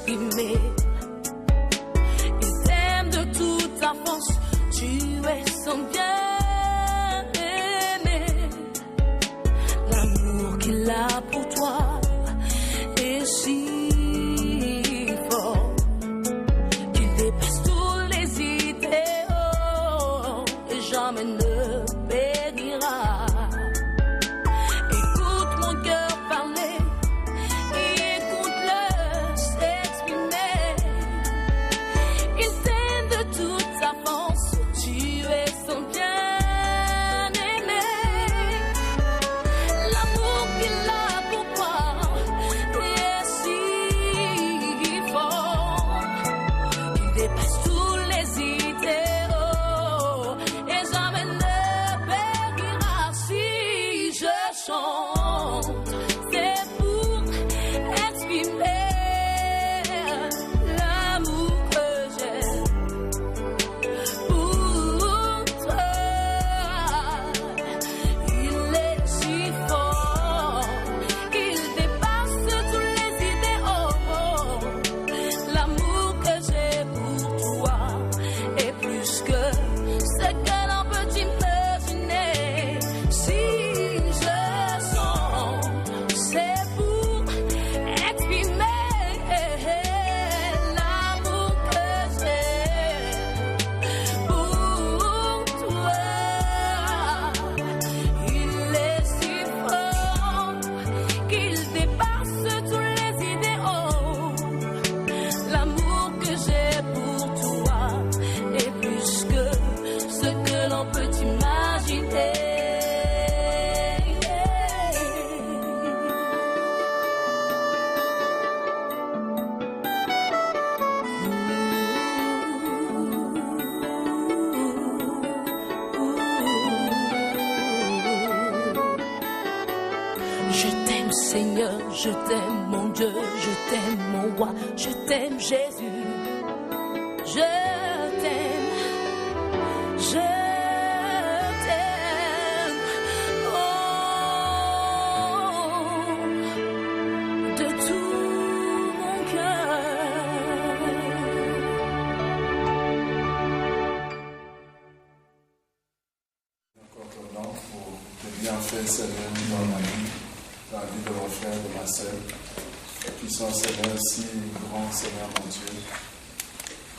exprimer. Il t'aime de toute sa force, tu es son bien-aimé. L'amour qu'il a pour toi est si fort qu'il dépasse toutes les idéaux et jamais ne périra. Écoute mon cœur parler et écoute-le s'exprimer. Il t'aime de toute sa force, tu es son bien-aimé. L'amour qu'il a pour toi est si fort qu'il dépasse tous les idéaux et jamais ne périra. Si je chante, c'est pour exprimer l'amour que j'ai pour toi. Il est si fort qu'il dépasse tous les idéaux. L'amour que j'ai pour toi est plus que ce que l'on peut imaginer. Si je sens, c'est pour exprimer l'amour que j'ai pour toi. Il est si fort qu'il dépasse tous les idéaux. L'amour que j'ai pour toi est plus que ce que l'on peut imaginer. Je t'aime Seigneur, je t'aime mon Dieu, je t'aime mon roi, je t'aime Jésus. Je t'aime, je t'aime, oh, de tout mon cœur. Encore ton nom pour tes bienfaits, Seigneur, dans ma vie, dans la vie de mon frère, de ma sœur, qui sont, Seigneur, si grands, Seigneur, mon Dieu.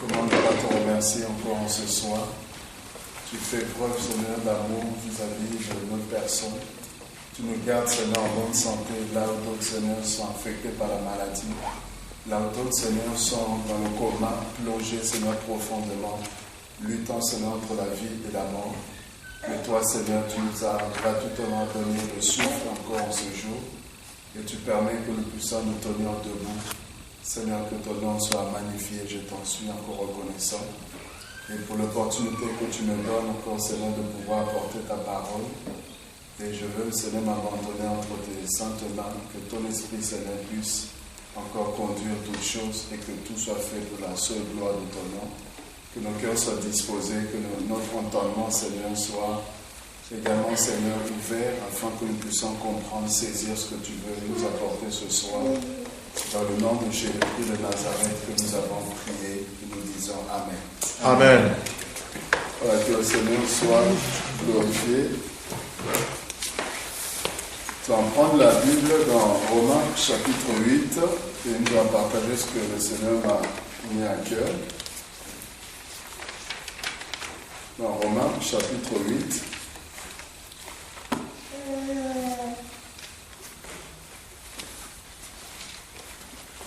Comment ne pas te remercier encore en ce soir? Tu fais preuve, Seigneur, d'amour vis-à-vis de notre personne. Tu nous gardes, Seigneur, en bonne santé, là où d'autres, Seigneur, sont affectés par la maladie. Là où d'autres, Seigneur, sont dans le coma, plongés, Seigneur, profondément, luttant, Seigneur, entre la vie et la mort. Mais toi, Seigneur, tu nous as gratuitement donné le souffle encore en ce jour. Et tu permets que nous puissions nous tenir debout. Seigneur, que ton nom soit magnifié, je t'en suis encore reconnaissant. Et pour l'opportunité que tu me donnes encore, Seigneur, de pouvoir apporter ta parole. Et je veux, Seigneur, m'abandonner entre tes saintes mains, que ton esprit, Seigneur, puisse encore conduire toutes choses et que tout soit fait pour la seule gloire de ton nom. Que nos cœurs soient disposés, que notre entendement, Seigneur, soit également, Seigneur, ouvert afin que nous puissions comprendre, saisir ce que tu veux nous apporter ce soir. Dans le nom de Jésus de Nazareth que nous avons prié et nous disons Amen. Amen. Voilà, que le Seigneur soit glorifié. Tu vas prendre la Bible dans Romains chapitre 8 et nous allons partager ce que le Seigneur m'a mis à cœur. Dans Romains chapitre 8.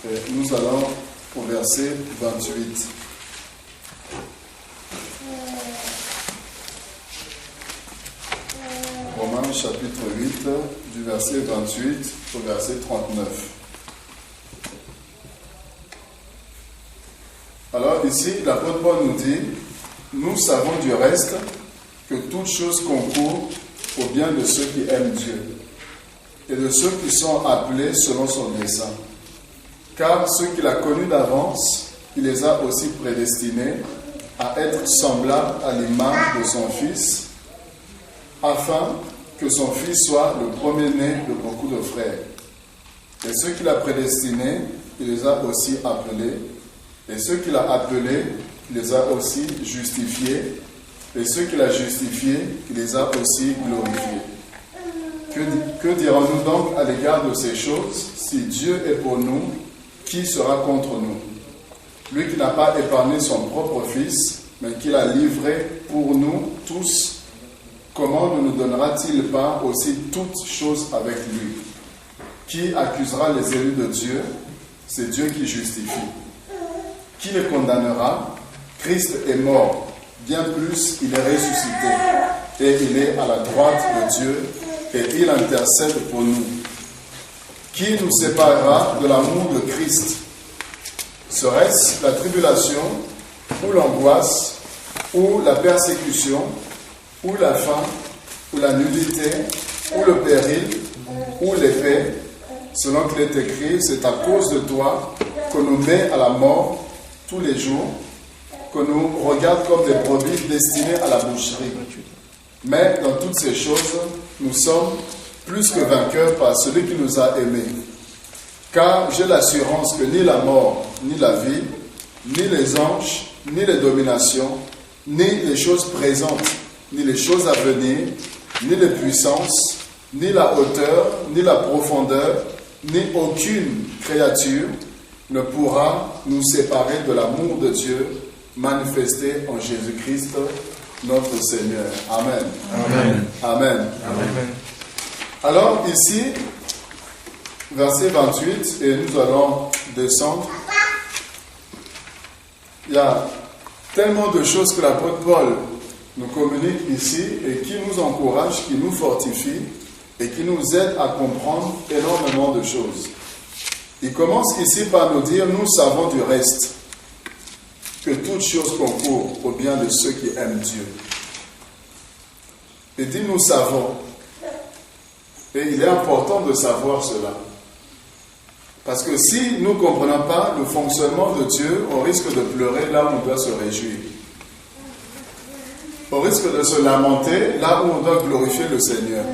Et nous allons au verset 28. Romains chapitre 8, du verset 28 au verset 39. Alors ici, l'apôtre Paul nous dit, nous savons du reste que toute chose concourt au bien de ceux qui aiment Dieu et de ceux qui sont appelés selon son dessein. Car ceux qu'il a connus d'avance, il les a aussi prédestinés à être semblables à l'image de son Fils, afin que son Fils soit le premier-né de beaucoup de frères. Et ceux qu'il a prédestinés, il les a aussi appelés. Et ceux qu'il a appelés, il les a aussi justifiés. Et ceux qu'il a justifiés, il les a aussi glorifiés. Que dirons-nous donc à l'égard de ces choses? Si Dieu est pour nous, qui sera contre nous? Lui qui n'a pas épargné son propre Fils, mais qui l'a livré pour nous tous, comment ne nous donnera-t-il pas aussi toutes choses avec lui? Qui accusera les élus de Dieu? C'est Dieu qui justifie. Qui les condamnera? Christ est mort, bien plus, il est ressuscité, et il est à la droite de Dieu, et il intercède pour nous. Qui nous séparera de l'amour de Christ? Serait-ce la tribulation, ou l'angoisse, ou la persécution, ou la faim, ou la nudité, ou le péril, ou l'épée? Selon qu'il est écrit, c'est à cause de toi qu'on nous met à la mort tous les jours, qu'on nous regarde comme des brebis destinées à la boucherie. Mais dans toutes ces choses, nous sommes plus que vainqueurs par celui qui nous a aimés. Car j'ai l'assurance que ni la mort, ni la vie, ni les anges, ni les dominations, ni les choses présentes, ni les choses à venir, ni les puissances, ni la hauteur, ni la profondeur, ni aucune créature ne pourra nous séparer de l'amour de Dieu manifesté en Jésus-Christ, notre Seigneur. Amen. Amen. Amen. Amen. Alors ici, verset 28, et nous allons descendre. Il y a tellement de choses que l'apôtre Paul nous communique ici et qui nous encourage, qui nous fortifie et qui nous aide à comprendre énormément de choses. Il commence ici par nous dire, nous savons du reste que toute chose concourt au bien de ceux qui aiment Dieu. Il dit, nous savons. Et il est important de savoir cela. Parce que si nous ne comprenons pas le fonctionnement de Dieu, on risque de pleurer là où on doit se réjouir. On risque de se lamenter là où on doit glorifier le Seigneur.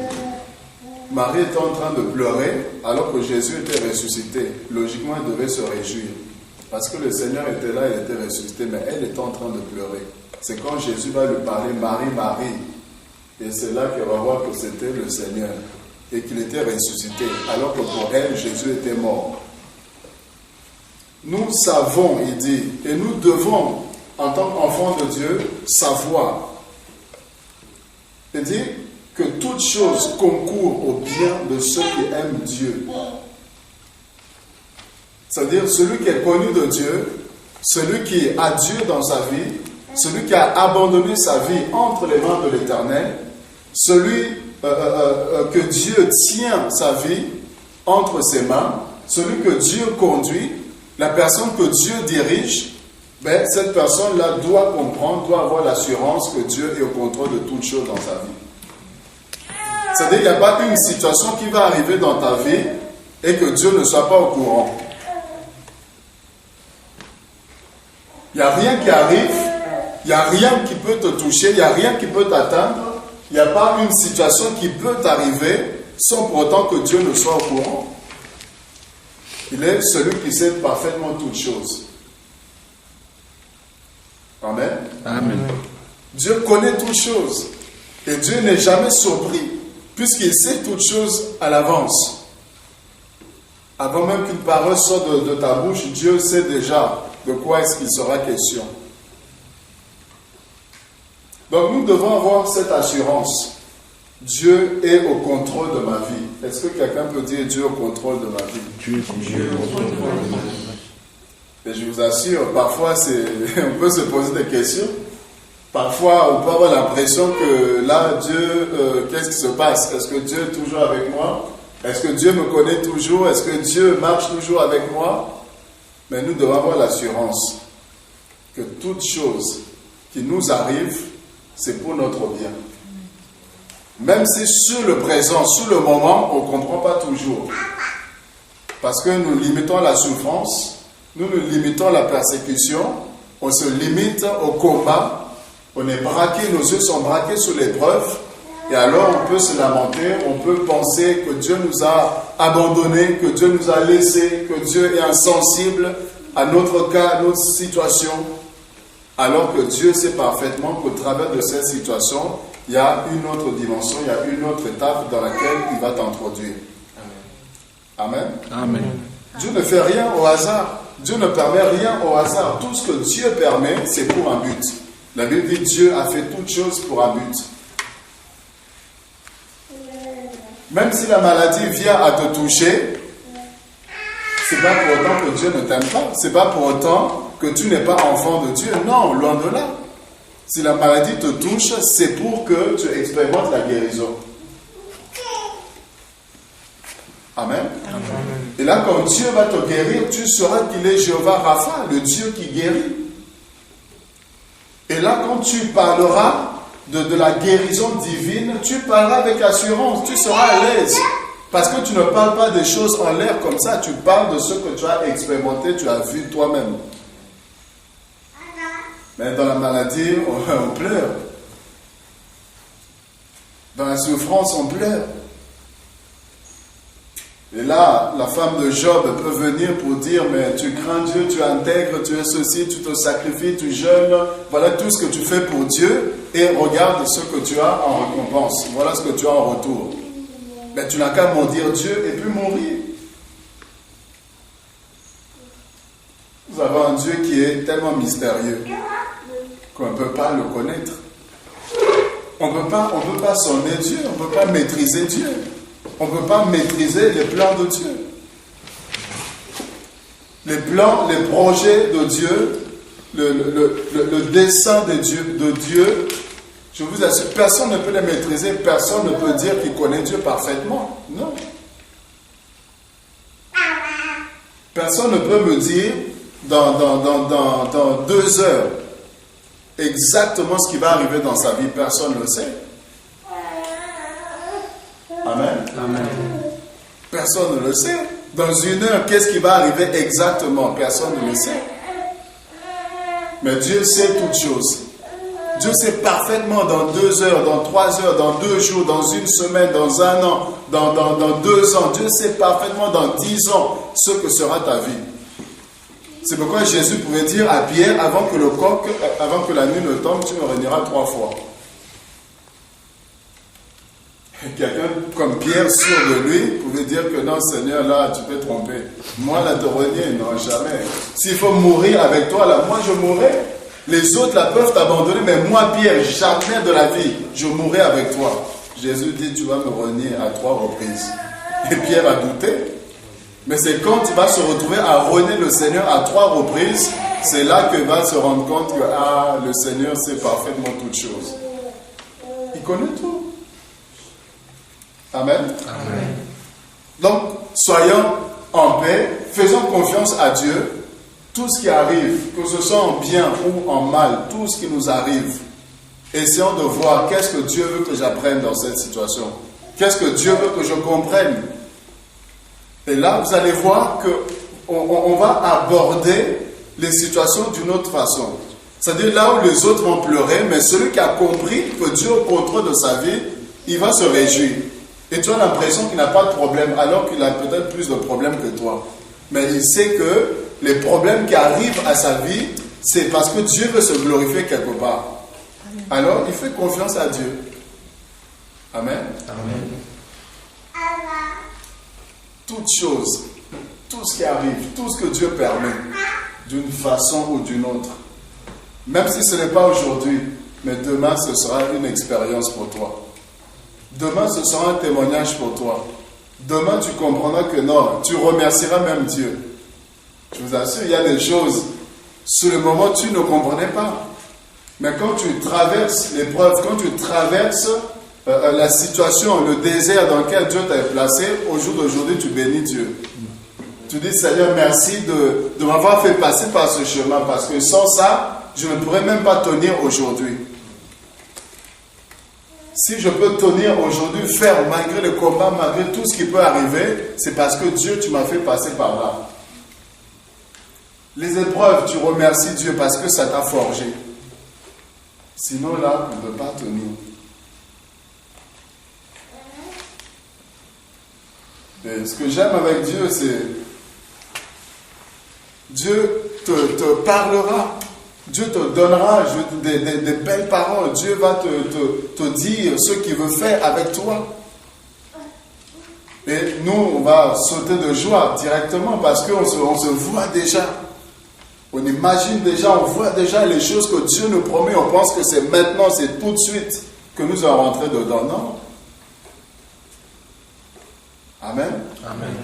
Marie était en train de pleurer alors que Jésus était ressuscité. Logiquement, elle devait se réjouir. Parce que le Seigneur était là, il était ressuscité, mais elle était en train de pleurer. C'est quand Jésus va lui parler, Marie, Marie. Et c'est là qu'elle va voir que c'était le Seigneur. Et qu'il était ressuscité, alors que pour elle, Jésus était mort. Nous savons, il dit, et nous devons, en tant qu'enfants de Dieu, savoir. Il dit que toute chose concourt au bien de ceux qui aiment Dieu. C'est-à-dire celui qui est connu de Dieu, celui qui a Dieu dans sa vie, celui qui a abandonné sa vie entre les mains de l'Éternel, celui que Dieu tient sa vie entre ses mains, celui que Dieu conduit, la personne que Dieu dirige, ben, cette personne-là doit comprendre, doit avoir l'assurance que Dieu est au contrôle de toutes choses dans sa vie. C'est-à-dire qu'il n'y a pas une situation qui va arriver dans ta vie et que Dieu ne soit pas au courant. Il n'y a rien qui arrive, il n'y a rien qui peut te toucher, il n'y a rien qui peut t'atteindre. Il n'y a pas une situation qui peut arriver sans pour autant que Dieu ne soit au courant. Il est celui qui sait parfaitement toutes choses. Amen. Amen. Dieu connaît toutes choses. Et Dieu n'est jamais surpris, puisqu'il sait toutes choses à l'avance. Avant même qu'une parole sorte de ta bouche, Dieu sait déjà de quoi est-ce qu'il sera question. Donc nous devons avoir cette assurance. Dieu est au contrôle de ma vie. Est-ce que quelqu'un peut dire Dieu est au contrôle de ma vie? Dieu est au contrôle de ma vie. Et je vous assure, parfois on peut se poser des questions. Parfois on peut avoir l'impression que là, Dieu, qu'est-ce qui se passe? Est-ce que Dieu est toujours avec moi? Est-ce que Dieu me connaît toujours? Est-ce que Dieu marche toujours avec moi? Mais nous devons avoir l'assurance que toute chose qui nous arrive, c'est pour notre bien. Même si sur le présent, sur le moment, on ne comprend pas toujours. Parce que nous limitons la souffrance, nous limitons la persécution, on se limite au combat, on est braqué, nos yeux sont braqués sur l'épreuve, Et alors on peut se lamenter, on peut penser que Dieu nous a abandonnés, que Dieu nous a laissés, que Dieu est insensible à notre cas, à notre situation. Alors que Dieu sait parfaitement qu'au travers de cette situation, il y a une autre dimension, il y a une autre étape dans laquelle il va t'introduire. Amen. Amen. Dieu ne fait rien au hasard. Dieu ne permet rien au hasard. Tout ce que Dieu permet, c'est pour un but. La Bible dit Dieu a fait toutes choses pour un but. Même si la maladie vient à te toucher, c'est pas pour autant que Dieu ne t'aime pas. C'est pas pour autant que tu n'es pas enfant de Dieu. Non, loin de là. Si la maladie te touche, c'est pour que tu expérimentes la guérison. Amen. Amen. Et là, quand Dieu va te guérir, tu sauras qu'il est Jéhovah Rapha, le Dieu qui guérit. Et là, quand tu parleras de la guérison divine, tu parleras avec assurance, tu seras à l'aise. Parce que tu ne parles pas des choses en l'air comme ça, tu parles de ce que tu as expérimenté, tu as vu toi-même. Mais dans la maladie, on pleure. Dans la souffrance, on pleure. Et là, la femme de Job peut venir pour dire, mais tu crains Dieu, tu intègres, tu es ceci, tu te sacrifies, tu jeûnes, voilà tout ce que tu fais pour Dieu, et regarde ce que tu as en récompense, voilà ce que tu as en retour. Mais tu n'as qu'à maudire Dieu et puis mourir. Nous avons un Dieu qui est tellement mystérieux qu'on ne peut pas le connaître. On ne peut pas sonner Dieu, on ne peut pas maîtriser Dieu. On ne peut pas maîtriser les plans de Dieu. Les plans, les projets de Dieu, le dessein de Dieu, je vous assure, personne ne peut les maîtriser, personne ne peut dire qu'il connaît Dieu parfaitement. Non. Personne ne peut me dire dans 2 heures exactement ce qui va arriver dans sa vie. Personne ne le sait. Amen. Amen. Personne ne le sait. Dans 1 heure, qu'est-ce qui va arriver exactement? Personne ne le sait. Mais Dieu sait toutes choses. Dieu sait parfaitement dans 2 heures, dans 3 heures, dans 2 jours, dans 1 semaine, dans 1 an, dans 2 ans. Dieu sait parfaitement dans 10 ans ce que sera ta vie. C'est pourquoi Jésus pouvait dire à Pierre, avant que la nuit ne tombe, tu me régneras 3 fois. Quelqu'un comme Pierre, sûr de lui, pouvait dire que non, Seigneur, là, tu peux tromper. Moi, là, te renier, non, jamais. S'il faut mourir avec toi, là, moi, je mourrai. Les autres, là, peuvent t'abandonner, mais moi, Pierre, jamais de la vie, je mourrai avec toi. Jésus dit, tu vas me renier à 3 reprises. Et Pierre a douté. Mais c'est quand il va se retrouver à renier le Seigneur à 3 reprises, c'est là qu'il va se rendre compte que, le Seigneur sait parfaitement toutes choses. Il connaît tout. Amen. Amen. Donc, soyons en paix, faisons confiance à Dieu. Tout ce qui arrive, que ce soit en bien ou en mal, tout ce qui nous arrive, essayons de voir qu'est-ce que Dieu veut que j'apprenne dans cette situation. Qu'est-ce que Dieu veut que je comprenne. Et là, vous allez voir qu'on va aborder les situations d'une autre façon. C'est-à-dire là où les autres vont pleurer, mais celui qui a compris que Dieu est au contrôle de sa vie, il va se réjouir. Et tu as l'impression qu'il n'a pas de problème, alors qu'il a peut-être plus de problèmes que toi. Mais il sait que les problèmes qui arrivent à sa vie, c'est parce que Dieu veut se glorifier quelque part. Alors, il fait confiance à Dieu. Amen. Amen. Toutes choses, tout ce qui arrive, tout ce que Dieu permet, d'une façon ou d'une autre, même si ce n'est pas aujourd'hui, mais demain, ce sera une expérience pour toi. Demain, ce sera un témoignage pour toi. Demain, tu comprendras que non, tu remercieras même Dieu. Je vous assure, il y a des choses, sur le moment, tu ne comprenais pas. Mais quand tu traverses l'épreuve, quand tu traverses la situation, le désert dans lequel Dieu t'a placé, au jour d'aujourd'hui, tu bénis Dieu. Tu dis, Seigneur, merci de m'avoir fait passer par ce chemin, parce que sans ça, je ne pourrais même pas tenir aujourd'hui. Si je peux tenir aujourd'hui, faire malgré le combat, malgré tout ce qui peut arriver, c'est parce que Dieu, tu m'as fait passer par là. Les épreuves, tu remercies Dieu parce que ça t'a forgé. Sinon là, tu ne peux pas tenir. Et ce que j'aime avec Dieu, c'est Dieu te parlera. Dieu te donnera des belles paroles. Dieu va te dire ce qu'il veut faire avec toi. Et nous, on va sauter de joie directement parce qu'on se voit déjà. On imagine déjà, on voit déjà les choses que Dieu nous promet. On pense que c'est maintenant, c'est tout de suite que nous allons rentrer dedans. Non. Amen. Amen.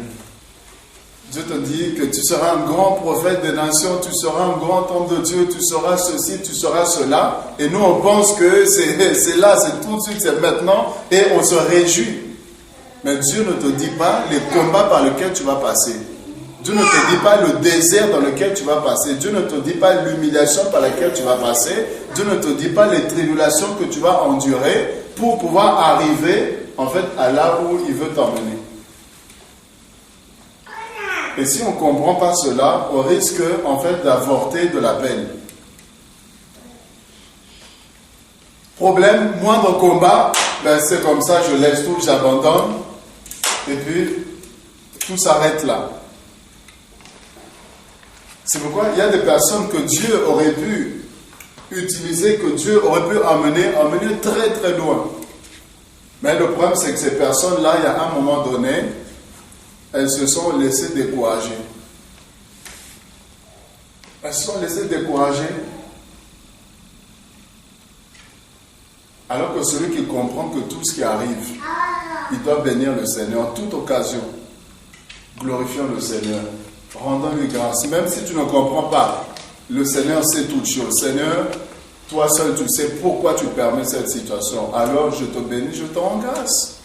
Dieu te dit que tu seras un grand prophète des nations, tu seras un grand homme de Dieu, tu seras ceci, tu seras cela. Et nous, on pense que c'est là, c'est tout de suite, c'est maintenant, et on se réjouit. Mais Dieu ne te dit pas les combats par lesquels tu vas passer. Dieu ne te dit pas le désert dans lequel tu vas passer. Dieu ne te dit pas l'humiliation par laquelle tu vas passer. Dieu ne te dit pas les tribulations que tu vas endurer pour pouvoir arriver, en fait, à là où il veut t'emmener. Et si on ne comprend pas cela, on risque en fait d'avorter de l'appel. Problème, moindre combat, ben c'est comme ça, je laisse tout, j'abandonne, et puis tout s'arrête là. C'est pourquoi il y a des personnes que Dieu aurait pu utiliser, que Dieu aurait pu emmener très très loin. Mais le problème, c'est que ces personnes-là, il y a un moment donné, elles se sont laissées décourager. Elles se sont laissées décourager. Alors que celui qui comprend que tout ce qui arrive, il doit bénir le Seigneur en toute occasion. Glorifions le Seigneur. Rendons-lui grâce. Même si tu ne comprends pas, le Seigneur sait toutes choses. Seigneur, toi seul, tu sais pourquoi tu permets cette situation. Alors je te bénis, je te rends grâce.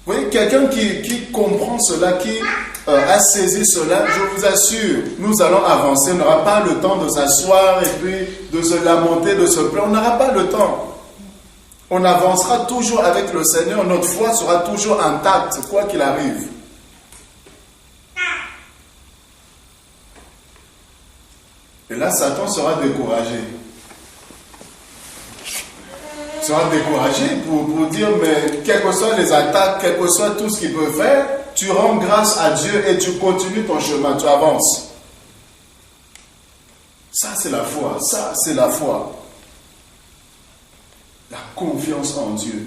Vous voyez, quelqu'un qui comprend cela, qui a saisi cela, je vous assure, nous allons avancer. On n'aura pas le temps de s'asseoir et puis de se lamenter, de se plaindre. On n'aura pas le temps. On avancera toujours avec le Seigneur. Notre foi sera toujours intacte, quoi qu'il arrive. Et là, Satan sera découragé. Sera découragé pour dire, mais quelles que soient les attaques, quel que soit tout ce qu'il peut faire, tu rends grâce à Dieu et tu continues ton chemin, tu avances. Ça, c'est la foi. Ça, c'est la foi. La confiance en Dieu.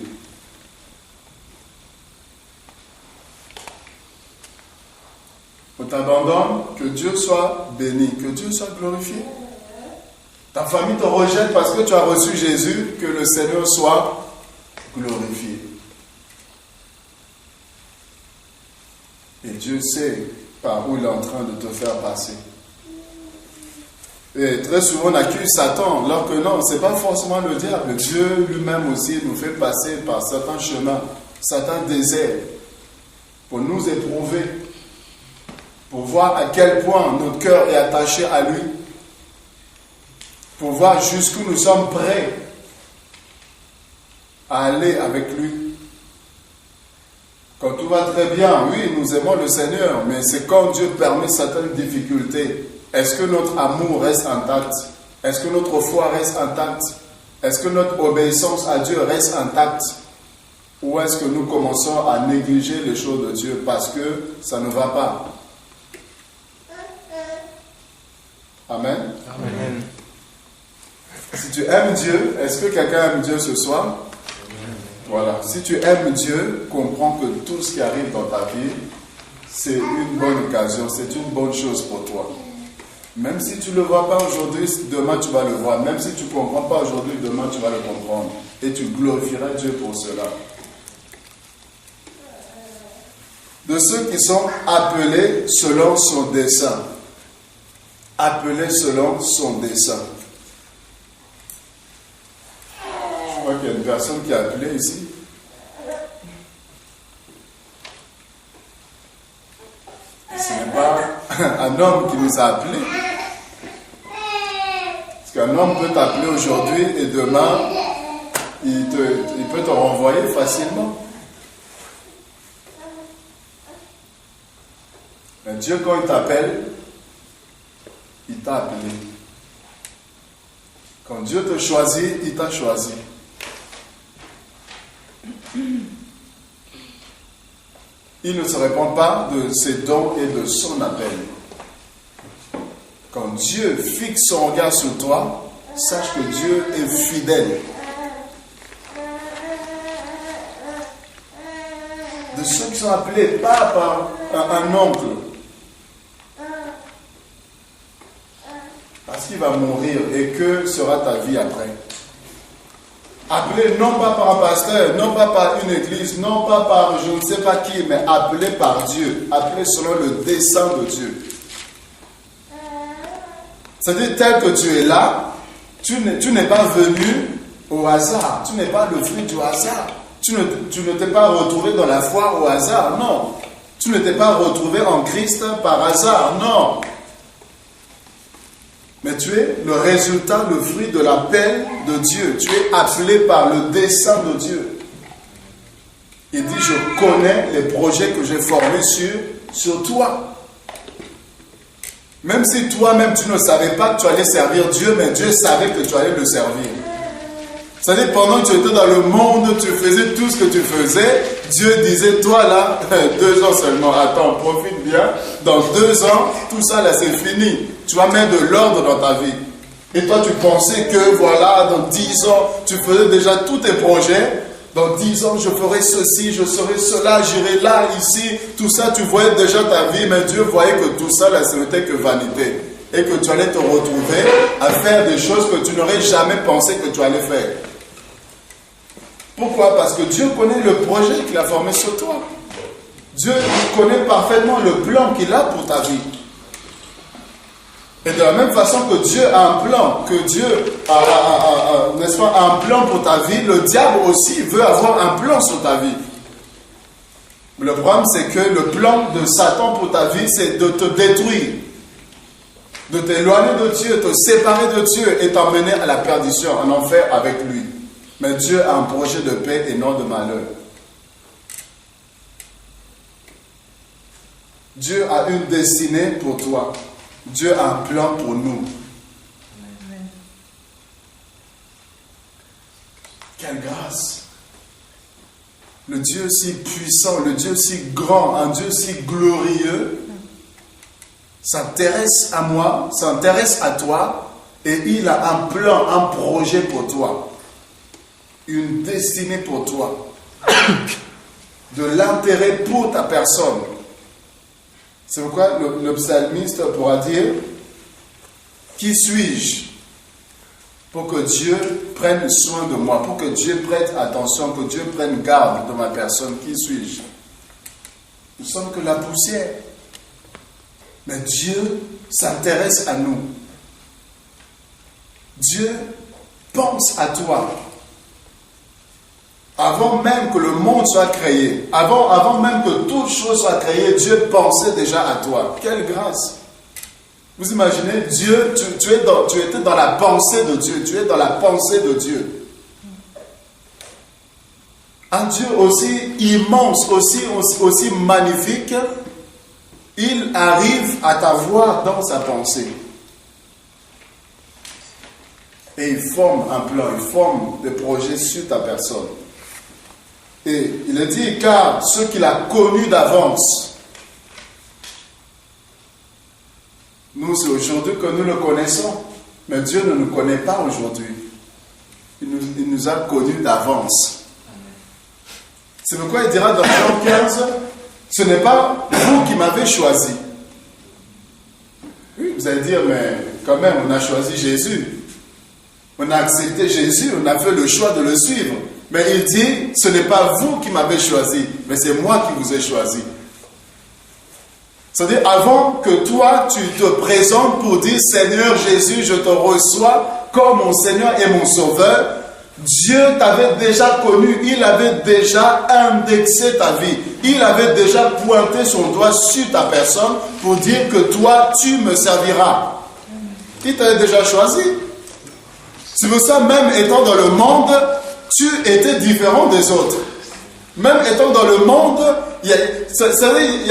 On t'abandonne, que Dieu soit béni, que Dieu soit glorifié. Ta famille te rejette parce que tu as reçu Jésus, que le Seigneur soit glorifié. Et Dieu sait par où il est en train de te faire passer. Et très souvent on accuse Satan, alors que non, ce n'est pas forcément le diable. Dieu lui-même aussi nous fait passer par certains chemins, certains déserts, pour nous éprouver, pour voir à quel point notre cœur est attaché à lui, pour voir jusqu'où nous sommes prêts à aller avec lui. Quand tout va très bien, oui, nous aimons le Seigneur, mais c'est quand Dieu permet certaines difficultés. Est-ce que notre amour reste intact? Est-ce que notre foi reste intacte? Est-ce que notre obéissance à Dieu reste intacte? Ou est-ce que nous commençons à négliger les choses de Dieu parce que ça ne va pas? Amen. Amen. Si tu aimes Dieu, est-ce que quelqu'un aime Dieu ce soir? Amen. Voilà. Si tu aimes Dieu, comprends que tout ce qui arrive dans ta vie, c'est une bonne occasion, c'est une bonne chose pour toi. Même si tu ne le vois pas aujourd'hui, demain tu vas le voir. Même si tu ne comprends pas aujourd'hui, demain tu vas le comprendre. Et tu glorifieras Dieu pour cela. De ceux qui sont appelés selon son dessein. Appelés selon son dessein. Je crois qu'il y a une personne qui est appelée ici. Ce n'est pas un homme qui nous a appelés. Parce qu'un homme peut t'appeler aujourd'hui et demain, il peut te renvoyer facilement. Mais Dieu, quand il t'appelle, il t'a appelé. Quand Dieu te choisit, il t'a choisi. il ne se répand pas de ses dons et de son appel. Quand Dieu fixe son regard sur toi, sache que Dieu est fidèle. De ceux qui sont appelés pas par un oncle, parce qu'il va mourir et que sera ta vie après. Appelé non pas par un pasteur, non pas par une église, non pas par je ne sais pas qui, mais appelé par Dieu, appelé selon le dessein de Dieu. C'est-à-dire tel que tu es là, tu n'es pas venu au hasard, tu n'es pas le fruit du hasard. Tu ne t'es pas retrouvé dans la foi au hasard, non. Tu ne t'es pas retrouvé en Christ par hasard, non. Mais tu es le résultat, le fruit de l'appel de Dieu. Tu es appelé par le dessein de Dieu. Il dit, je connais les projets que j'ai formés sur toi. Même si toi-même tu ne savais pas que tu allais servir Dieu, mais Dieu savait que tu allais le servir. C'est-à-dire, pendant que tu étais dans le monde, tu faisais tout ce que tu faisais, Dieu disait, toi là, 2 ans seulement, attends, profite bien, dans 2 ans, tout ça là c'est fini. Tu vas mettre de l'ordre dans ta vie. Et toi tu pensais que voilà, dans 10 ans, tu faisais déjà tous tes projets. Dans 10 ans, je ferai ceci, je serai cela, j'irai là, ici. Tout ça, tu voyais déjà ta vie, mais Dieu voyait que tout ça là, ce n'était que vanité. Et que tu allais te retrouver à faire des choses que tu n'aurais jamais pensé que tu allais faire. Pourquoi? Parce que Dieu connaît le projet qu'il a formé sur toi. Dieu connaît parfaitement le plan qu'il a pour ta vie. Et de la même façon que Dieu a un plan, que Dieu n'est-ce pas, a un plan pour ta vie, le diable aussi veut avoir un plan sur ta vie. Le problème, c'est que le plan de Satan pour ta vie, c'est de te détruire, de t'éloigner de Dieu, te séparer de Dieu et t'emmener à la perdition, en enfer avec lui. Mais Dieu a un projet de paix et non de malheur. Dieu a une destinée pour toi. Dieu a un plan pour nous. Amen. Quelle grâce! Le Dieu si puissant, le Dieu si grand, un Dieu si glorieux, s'intéresse à moi, s'intéresse à toi, et il a un plan, un projet pour toi. Une destinée pour toi. De l'intérêt pour ta personne. C'est pourquoi le psalmiste pourra dire, qui suis-je pour que Dieu prenne soin de moi, pour que Dieu prête attention, que Dieu prenne garde de ma personne, qui suis-je? Nous sommes que la poussière. Mais Dieu s'intéresse à nous. Dieu pense à toi. Avant même que le monde soit créé, avant même que toute chose soit créée, Dieu pensait déjà à toi. Quelle grâce! Vous imaginez, Dieu, tu étais dans la pensée de Dieu, tu es dans la pensée de Dieu. Un Dieu aussi immense, aussi magnifique, il arrive à t'avoir dans sa pensée. Et il forme un plan, il forme des projets sur ta personne. Et il est dit, car ceux qu'il a connus d'avance, nous c'est aujourd'hui que nous le connaissons, mais Dieu ne nous connaît pas aujourd'hui. Il nous a connus d'avance. C'est pourquoi il dira dans Jean 15, ce n'est pas vous qui m'avez choisi. Oui, vous allez dire, mais quand même, on a choisi Jésus. On a accepté Jésus, on a fait le choix de le suivre. Mais il dit, ce n'est pas vous qui m'avez choisi, mais c'est moi qui vous ai choisi. C'est-à-dire, avant que toi, tu te présentes pour dire, Seigneur Jésus, je te reçois comme mon Seigneur et mon Sauveur, Dieu t'avait déjà connu, il avait déjà indexé ta vie, il avait déjà pointé son doigt sur ta personne pour dire que toi, tu me serviras. Il t'avait déjà choisi. C'est pour ça, même étant dans le monde, tu étais différent des autres. Même étant dans le monde, il y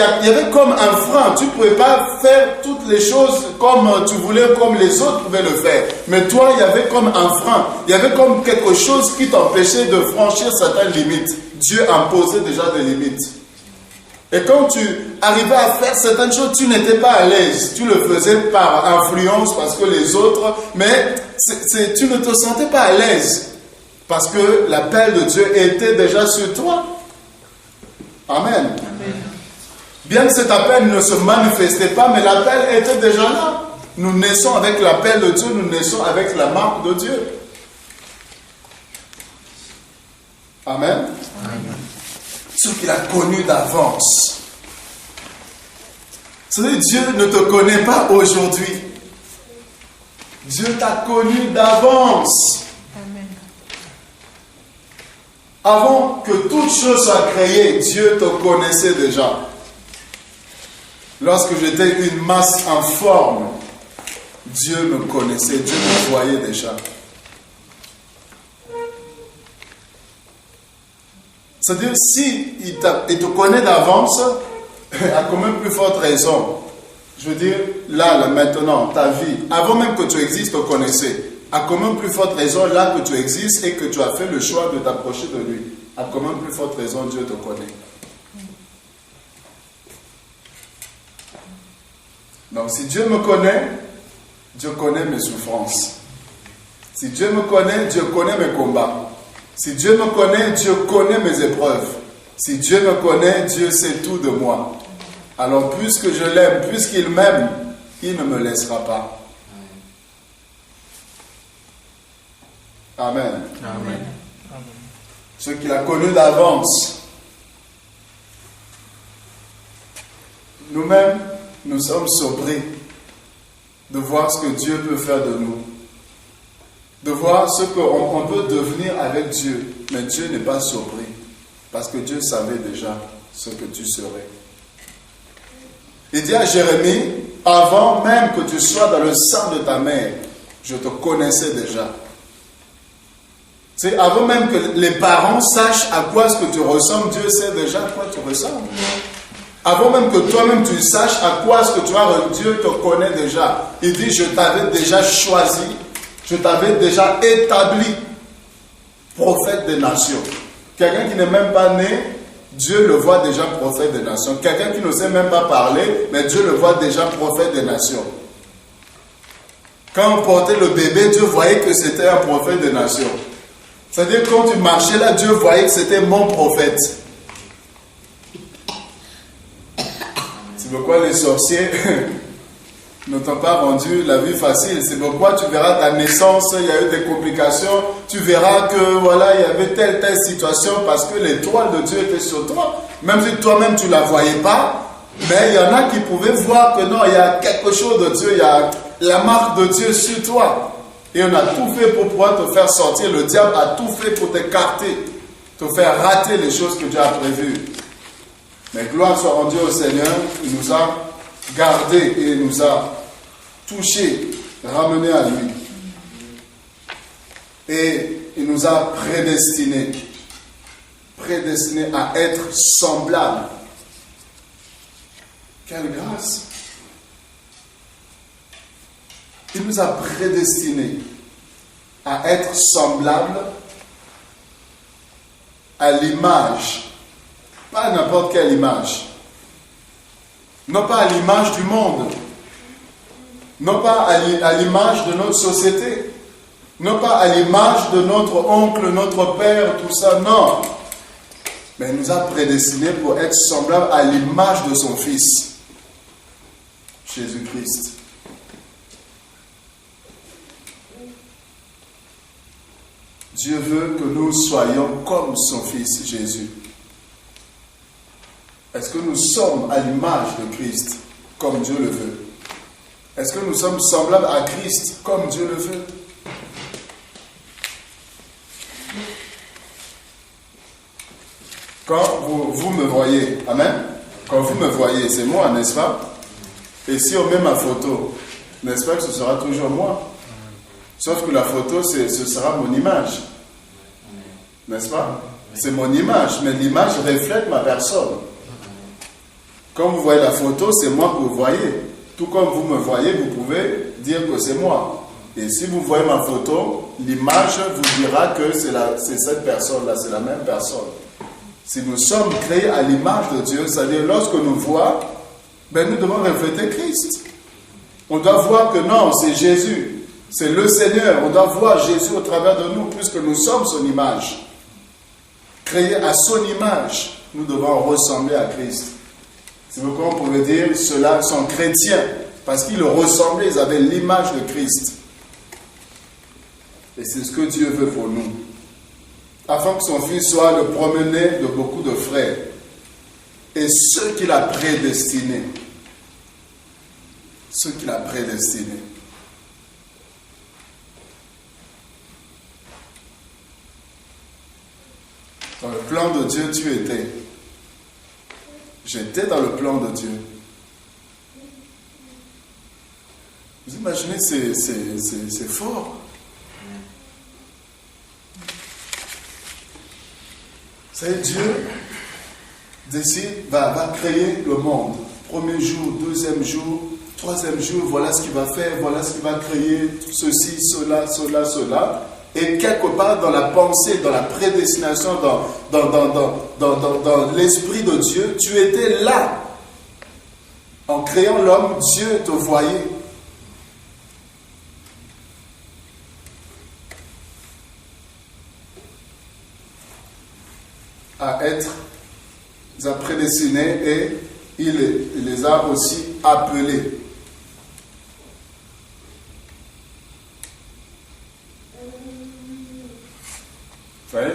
avait comme un frein. Tu ne pouvais pas faire toutes les choses comme tu voulais, comme les autres pouvaient le faire. Mais toi, il y avait comme un frein. Il y avait comme quelque chose qui t'empêchait de franchir certaines limites. Dieu imposait déjà des limites. Et quand tu arrivais à faire certaines choses, tu n'étais pas à l'aise. Tu le faisais par influence parce que les autres, mais tu ne te sentais pas à l'aise parce que l'appel de Dieu était déjà sur toi. Amen. Bien que cet appel ne se manifestait pas, mais l'appel était déjà là. Nous naissons avec l'appel de Dieu, nous naissons avec la marque de Dieu. Amen. Amen. Ce qu'il a connu d'avance. C'est-à-dire, Dieu ne te connaît pas aujourd'hui. Dieu t'a connu d'avance. Amen. Avant que toute chose soit créée, Dieu te connaissait déjà. Lorsque j'étais une masse informe, Dieu me connaissait, Dieu me voyait déjà. C'est-à-dire, si il te connaît d'avance, à quand même plus forte raison. Je veux dire, là, maintenant, ta vie, avant même que tu existes, te connaissait. À quand même plus forte raison, là que tu existes et que tu as fait le choix de t'approcher de lui. À quand même plus forte raison, Dieu te connaît. Donc, si Dieu me connaît, Dieu connaît mes souffrances. Si Dieu me connaît, Dieu connaît mes combats. Si Dieu me connaît, Dieu connaît mes épreuves. Si Dieu me connaît, Dieu sait tout de moi. Alors, puisque je l'aime, puisqu'il m'aime, il ne me laissera pas. Amen. Amen. Ce qu'il a connu d'avance. Nous-mêmes, nous sommes surpris de voir ce que Dieu peut faire de nous. De voir ce qu'on peut devenir avec Dieu. Mais Dieu n'est pas surpris. Parce que Dieu savait déjà ce que tu serais. Il dit à Jérémie, avant même que tu sois dans le sein de ta mère, je te connaissais déjà. C'est avant même que les parents sachent à quoi ce que tu ressembles, Dieu sait déjà à quoi tu ressembles. Avant même que toi-même tu saches à quoi ce que tu as, Dieu te connaît déjà. Il dit, je t'avais déjà choisi, je t'avais déjà établi prophète des nations. Quelqu'un qui n'est même pas né, Dieu le voit déjà prophète des nations. Quelqu'un qui ne sait même pas parler, mais Dieu le voit déjà prophète des nations. Quand on portait le bébé, Dieu voyait que c'était un prophète des nations. C'est-à-dire quand tu marchais là, Dieu voyait que c'était mon prophète. C'est pourquoi les sorciers ne t'ont pas rendu la vie facile. C'est pourquoi tu verras ta naissance, il y a eu des complications. Tu verras que voilà, il y avait telle situation parce que l'étoile de Dieu était sur toi. Même si toi-même tu ne la voyais pas, mais il y en a qui pouvaient voir que non, il y a quelque chose de Dieu, il y a la marque de Dieu sur toi. Et on a tout fait pour pouvoir te faire sortir. Le diable a tout fait pour t'écarter, te faire rater les choses que Dieu a prévues. Mais gloire soit rendue au Seigneur, il nous a gardés et il nous a touchés, ramenés à lui. Et il nous a prédestinés à être semblables. Quelle grâce! Il nous a prédestinés à être semblables à l'image. Pas à n'importe quelle image. Non pas à l'image du monde. Non pas à l'image de notre société. Non pas à l'image de notre oncle, notre père, tout ça. Non. Mais il nous a prédestinés pour être semblables à l'image de son Fils, Jésus-Christ. Dieu veut que nous soyons comme son Fils Jésus. Est-ce que nous sommes à l'image de Christ comme Dieu le veut? Est-ce que nous sommes semblables à Christ comme Dieu le veut? Quand vous me voyez, amen? Quand vous me voyez, c'est moi, n'est-ce pas? Et si on met ma photo, n'est-ce pas que ce sera toujours moi? Sauf que la photo, ce sera mon image. N'est-ce pas? C'est mon image, mais l'image reflète ma personne. Quand vous voyez la photo, c'est moi que vous voyez. Tout comme vous me voyez, vous pouvez dire que c'est moi. Et si vous voyez ma photo, l'image vous dira que c'est cette personne-là, c'est la même personne. Si nous sommes créés à l'image de Dieu, c'est-à-dire lorsque nous voyons, nous devons refléter Christ. On doit voir que non, c'est Jésus, c'est le Seigneur. On doit voir Jésus au travers de nous, puisque nous sommes son image. Créés à son image, nous devons ressembler à Christ. C'est pourquoi on pouvait dire, ceux-là sont chrétiens, parce qu'ils le ressemblaient, ils avaient l'image de Christ. Et c'est ce que Dieu veut pour nous. Afin que son Fils soit le premier-né de beaucoup de frères. Et ceux qu'il a prédestinés. Ceux qu'il a prédestinés. Dans le plan de Dieu, tu étais. J'étais dans le plan de Dieu. Vous imaginez, c'est fort. Vous savez, Dieu décide, va créer le monde. Premier jour, deuxième jour, troisième jour, voilà ce qu'il va faire, voilà ce qu'il va créer, ceci, cela, cela, cela. Et quelque part dans la pensée, dans la prédestination, dans l'esprit de Dieu, tu étais là. En créant l'homme, Dieu te voyait. À être prédestinés et il les a aussi appelés.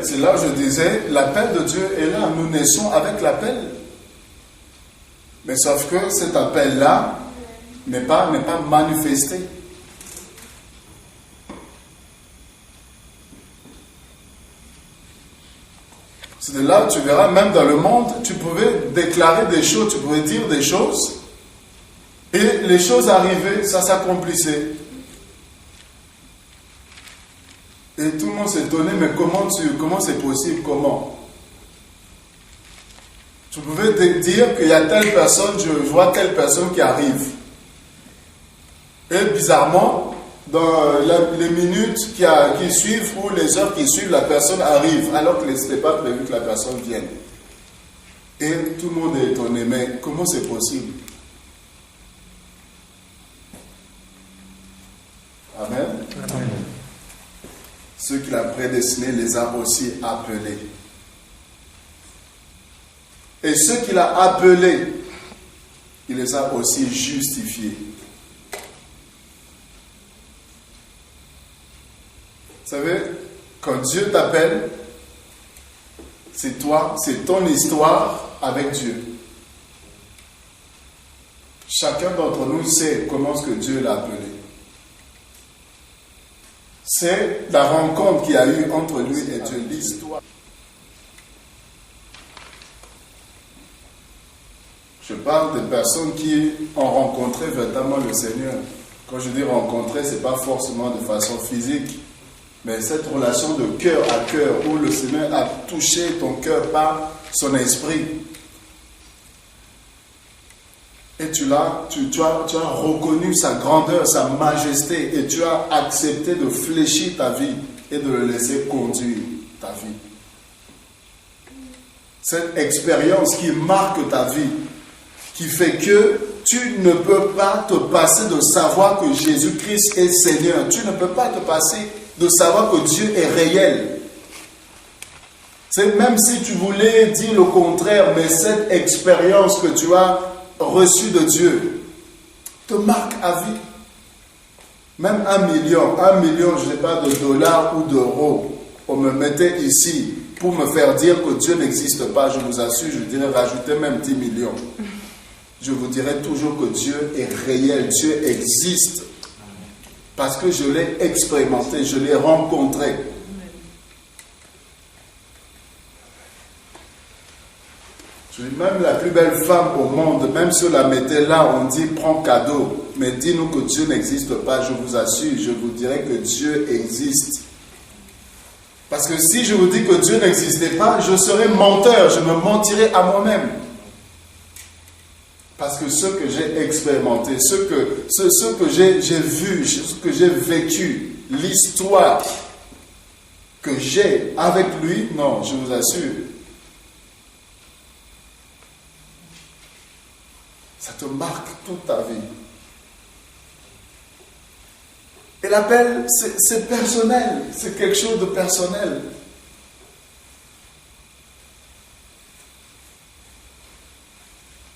C'est là où je disais, l'appel de Dieu est là, nous naissons avec l'appel. Mais sauf que cet appel-là n'est pas manifesté. C'est de là où tu verras, même dans le monde, tu pouvais déclarer des choses, tu pouvais dire des choses, et les choses arrivaient, ça s'accomplissait. Et tout le monde s'étonnait, mais comment c'est possible, comment? Tu pouvais te dire qu'il y a telle personne, je vois telle personne qui arrive. Et bizarrement, dans les minutes qui suivent ou les heures qui suivent, la personne arrive, alors que ce n'était pas prévu que la personne vienne. Et tout le monde est étonné, mais comment c'est possible? Amen. Amen. Ceux qu'il a prédestinés les a aussi appelés. Et ceux qu'il a appelés, il les a aussi justifiés. Vous savez, quand Dieu t'appelle, c'est toi, c'est ton histoire avec Dieu. Chacun d'entre nous sait comment est-ce que Dieu l'a appelé. C'est la rencontre qu'il y a eu entre lui et Dieu, l'histoire. Je parle de personnes qui ont rencontré véritablement le Seigneur. Quand je dis rencontrer, ce n'est pas forcément de façon physique, mais cette relation de cœur à cœur où le Seigneur a touché ton cœur par son esprit. Et tu as reconnu sa grandeur, sa majesté, et tu as accepté de fléchir ta vie et de le laisser conduire ta vie. Cette expérience qui marque ta vie, qui fait que tu ne peux pas te passer de savoir que Jésus-Christ est Seigneur. Tu ne peux pas te passer de savoir que Dieu est réel. C'est même si tu voulais dire le contraire, mais cette expérience que tu as reçu de Dieu te marque à vie. Même 1 million, je n'ai pas de dollars ou d'euros, on me mettait ici pour me faire dire que Dieu n'existe pas, je vous assure, je dirais rajoutez même 10 millions. Je vous dirai toujours que Dieu est réel, Dieu existe. Parce que je l'ai expérimenté, je l'ai rencontré. Même la plus belle femme au monde, même si on la mettait là, on dit prends cadeau. Mais dis-nous que Dieu n'existe pas, je vous assure, je vous dirai que Dieu existe. Parce que si je vous dis que Dieu n'existait pas, je serais menteur, je me mentirais à moi-même. Parce que ce que j'ai expérimenté, ce que j'ai vu, ce que j'ai vécu, l'histoire que j'ai avec lui, non, je vous assure, Ça te marque toute ta vie. Et l'appel, c'est personnel, c'est quelque chose de personnel.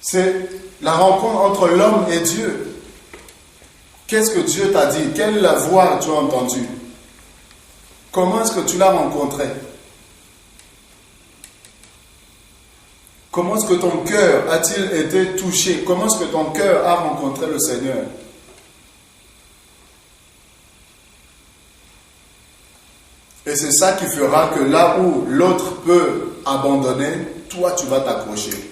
C'est la rencontre entre l'homme et Dieu. Qu'est-ce que Dieu t'a dit? Quelle est la voix que tu as entendue? Comment est-ce que tu l'as rencontré? Comment est-ce que ton cœur a-t-il été touché? Comment est-ce que ton cœur a rencontré le Seigneur? Et c'est ça qui fera que là où l'autre peut abandonner, toi tu vas t'accrocher.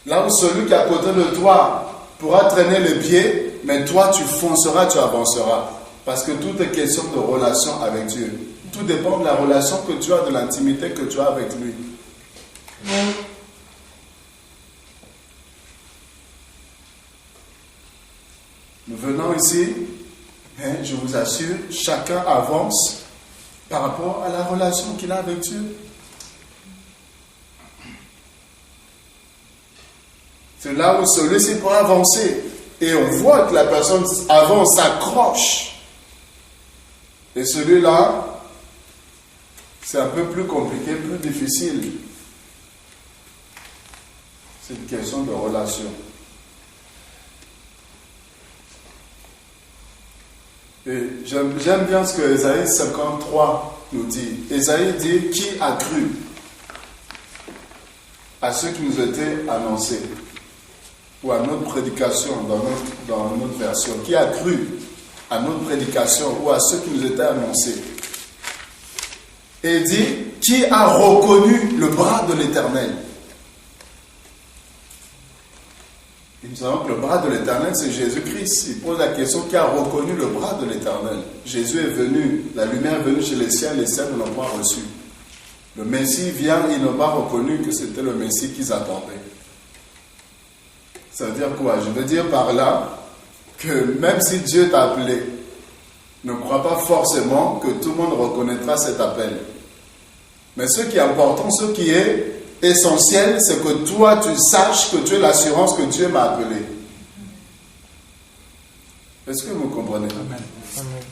Là où celui qui est à côté de toi pourra traîner les pieds, mais toi tu fonceras, tu avanceras. Parce que tout est question de relation avec Dieu. Tout dépend de la relation que tu as, de l'intimité que tu as avec lui. Nous venons ici, et je vous assure, chacun avance par rapport à la relation qu'il a avec Dieu. C'est là où celui-ci peut avancer. Et on voit que la personne avance, s'accroche. Et celui-là, c'est un peu plus compliqué, plus difficile. C'est une question de relation. Et j'aime bien ce que Ésaïe 53 nous dit. Ésaïe dit, qui a cru à ce qui nous était annoncé? Ou à notre prédication dans notre version. Qui a cru à notre prédication ou à ce qui nous était annoncé? Et il dit, qui a reconnu le bras de l'Éternel? Et nous savons que le bras de l'Éternel, c'est Jésus-Christ. Il pose la question, qui a reconnu le bras de l'Éternel? Jésus est venu, la lumière est venue chez les ciels ne l'ont pas reçu. Le Messie vient, ils n'ont pas reconnu que c'était le Messie qu'ils attendaient. Ça veut dire quoi? Je veux dire par là que même si Dieu t'a appelé, ne crois pas forcément que tout le monde reconnaîtra cet appel. Mais ce qui est important, ce qui est essentiel, c'est que toi, tu saches que tu as l'assurance que Dieu m'a appelé. Est-ce que vous comprenez? Amen. Amen.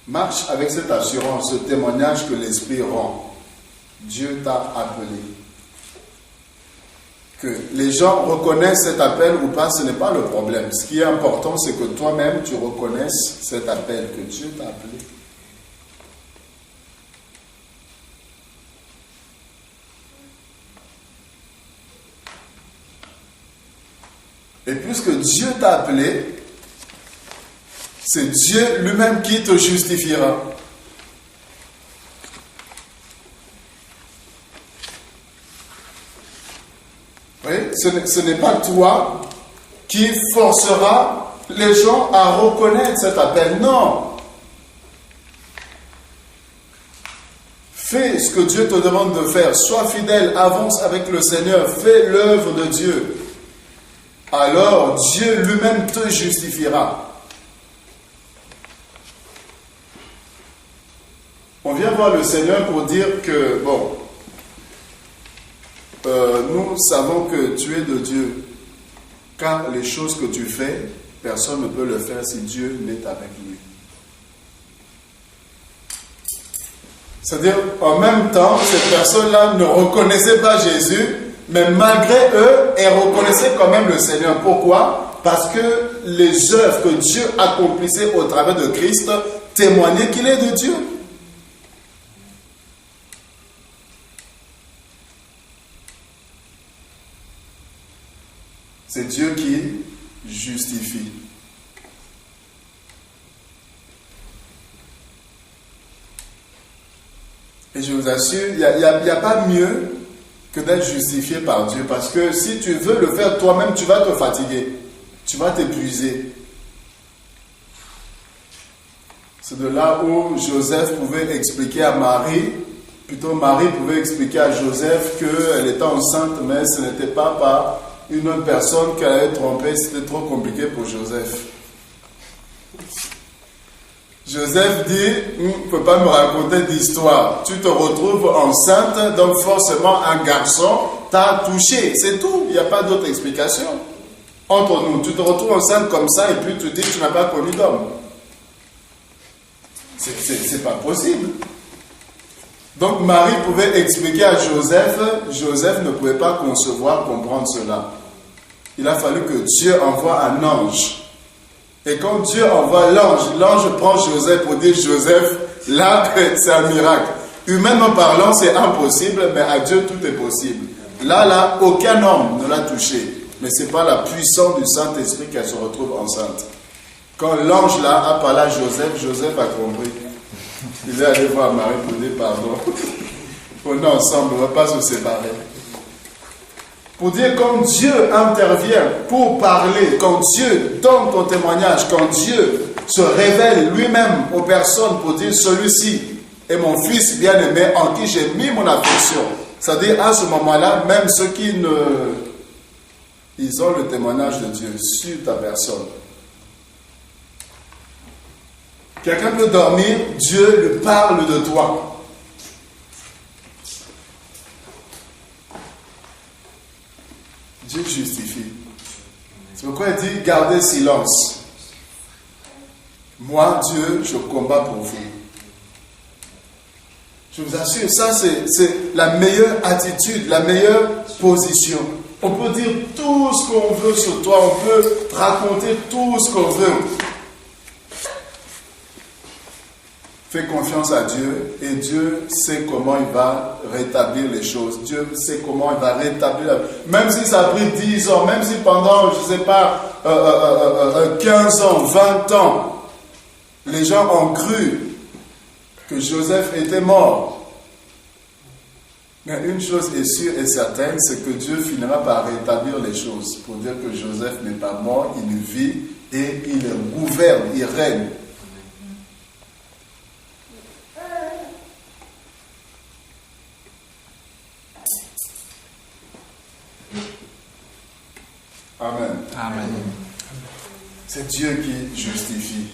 Marche avec cette assurance, ce témoignage que l'Esprit rend. Dieu t'a appelé. Que les gens reconnaissent cet appel ou pas, ce n'est pas le problème. Ce qui est important, c'est que toi-même, tu reconnaisses cet appel, que Dieu t'a appelé. Et puisque Dieu t'a appelé, c'est Dieu lui-même qui te justifiera. Oui, ce n'est pas toi qui forcera les gens à reconnaître cet appel. Non. Fais ce que Dieu te demande de faire. Sois fidèle, avance avec le Seigneur. Fais l'œuvre de Dieu. Alors Dieu lui-même te justifiera. On vient voir le Seigneur pour dire que, bon, nous savons que tu es de Dieu, car les choses que tu fais, personne ne peut le faire si Dieu n'est avec lui. C'est-à-dire, en même temps, ces personnes-là ne reconnaissaient pas Jésus, mais malgré eux, elles reconnaissaient quand même le Seigneur. Pourquoi? Parce que les œuvres que Dieu accomplissait au travers de Christ témoignaient qu'il est de Dieu. C'est Dieu qui justifie. Et je vous assure, il n'y a pas mieux que d'être justifié par Dieu. Parce que si tu veux le faire toi-même, tu vas te fatiguer. Tu vas t'épuiser. C'est de là où Joseph pouvait expliquer à Marie, plutôt Marie pouvait expliquer à Joseph qu'elle était enceinte, mais ce n'était pas par une autre personne qu'elle avait trompée. C'était trop compliqué pour Joseph. Joseph dit, tu ne peux pas me raconter d'histoire. Tu te retrouves enceinte, donc forcément un garçon t'a touché. C'est tout, il n'y a pas d'autre explication. Entre nous, tu te retrouves enceinte comme ça et puis tu dis que tu n'as pas connu d'homme. C'est pas possible. Donc Marie pouvait expliquer à Joseph, Joseph ne pouvait pas concevoir, comprendre cela. Il a fallu que Dieu envoie un ange. Et quand Dieu envoie l'ange, l'ange prend Joseph pour dire Joseph, là c'est un miracle. Humainement parlant, c'est impossible, mais à Dieu tout est possible. Là, aucun homme ne l'a touché. Mais ce n'est pas la puissance du Saint-Esprit qu'elle se retrouve enceinte. Quand l'ange là a parlé à Joseph, Joseph a compris. Il est allé voir Marie pour dire pardon. On est ensemble, on ne va pas se séparer. Pour dire quand Dieu intervient pour parler, quand Dieu donne ton témoignage, quand Dieu se révèle lui-même aux personnes pour dire celui-ci est mon fils bien-aimé en qui j'ai mis mon affection. C'est-à-dire à ce moment-là, même ceux qui ne... Ils ont le témoignage de Dieu sur ta personne. Quelqu'un peut dormir, Dieu lui parle de toi. Dieu justifie. C'est pourquoi il dit, gardez silence. Moi, Dieu, je combats pour vous. Je vous assure, ça c'est la meilleure attitude, la meilleure position. On peut dire tout ce qu'on veut sur toi, on peut raconter tout ce qu'on veut. Fais confiance à Dieu et Dieu sait comment il va rétablir les choses. Dieu sait comment il va rétablir. Même si ça a pris 10 ans, même si pendant, je ne sais pas, 15 ans, 20 ans, les gens ont cru que Joseph était mort. Mais une chose est sûre et certaine, c'est que Dieu finira par rétablir les choses. Pour dire que Joseph n'est pas mort, il vit et il gouverne, il règne. Amen. Amen. C'est Dieu qui justifie.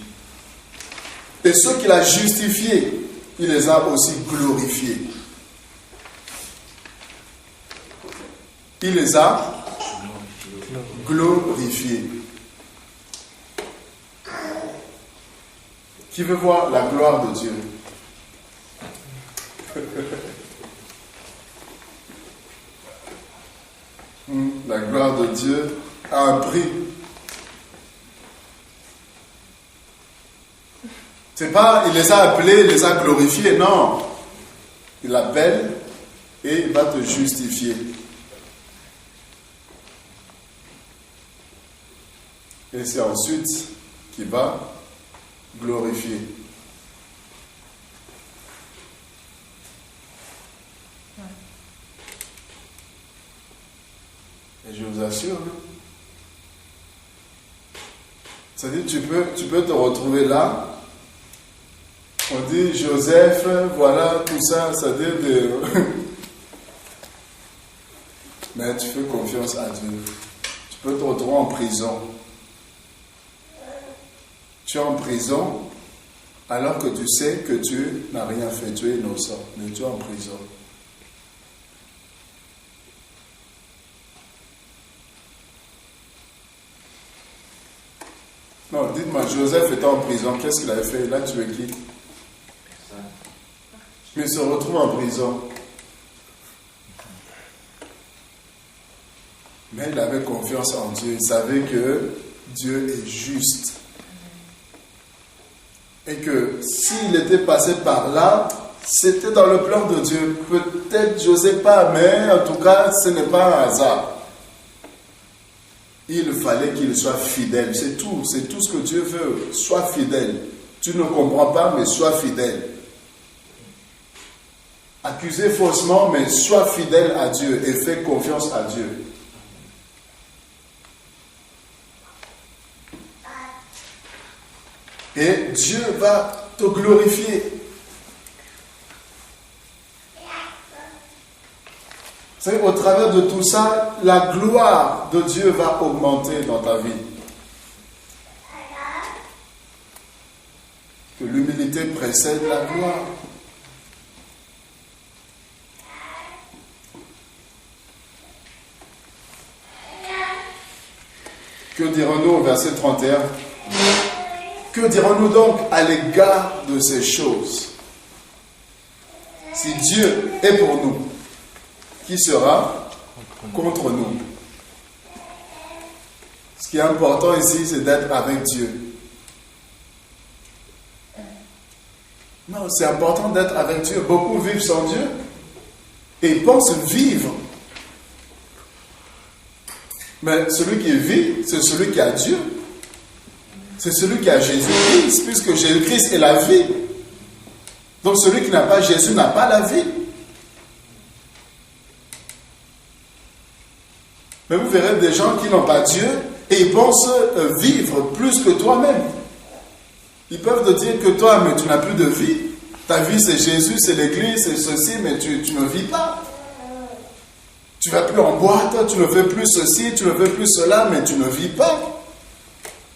Et ceux qu'il a justifiés, il les a aussi glorifiés. Il les a glorifiés. Qui veut voir la gloire de Dieu? La gloire de Dieu a un prix. C'est pas, il les a appelés, il les a glorifiés, non. Il l'appelle et il va te justifier. Et c'est ensuite qu'il va glorifier. Et je vous assure, c'est-à-dire tu peux te retrouver là, on dit Joseph, voilà tout ça, c'est-à-dire mais tu fais confiance à Dieu. Tu peux te retrouver en prison. Tu es en prison alors que tu sais que tu n'as rien fait, tu es innocent, mais tu es en prison. Non, dites-moi, Joseph était en prison, qu'est-ce qu'il avait fait? Il a tué qui? Mais il se retrouve en prison. Mais il avait confiance en Dieu, il savait que Dieu est juste. Et que s'il était passé par là, c'était dans le plan de Dieu. Peut-être, je ne sais pas, mais en tout cas, ce n'est pas un hasard. Il fallait qu'il soit fidèle. C'est tout ce que Dieu veut. Sois fidèle. Tu ne comprends pas, mais sois fidèle. Accuser faussement, mais sois fidèle à Dieu et fais confiance à Dieu. Et Dieu va te glorifier. Vous savez, au travers de tout ça, la gloire de Dieu va augmenter dans ta vie. que l'humilité précède la gloire. Que dirons-nous au verset 31? Que dirons-nous donc à l'égard de ces choses? Si Dieu est pour nous, qui sera contre nous? Ce qui est important ici, c'est d'être avec Dieu. Non, c'est important d'être avec Dieu. Beaucoup vivent sans Dieu et pensent vivre. Mais celui qui vit, c'est celui qui a Dieu. C'est celui qui a Jésus-Christ, puisque Jésus-Christ est la vie. Donc celui qui n'a pas Jésus n'a pas la vie. Mais vous verrez des gens qui n'ont pas Dieu et ils pensent vivre plus que toi-même. Ils peuvent te dire que toi, mais tu n'as plus de vie. Ta vie, c'est Jésus, c'est l'Église, c'est ceci, mais tu ne vis pas. Tu ne vas plus en boîte, tu ne fais plus ceci, tu ne fais plus cela, mais tu ne vis pas.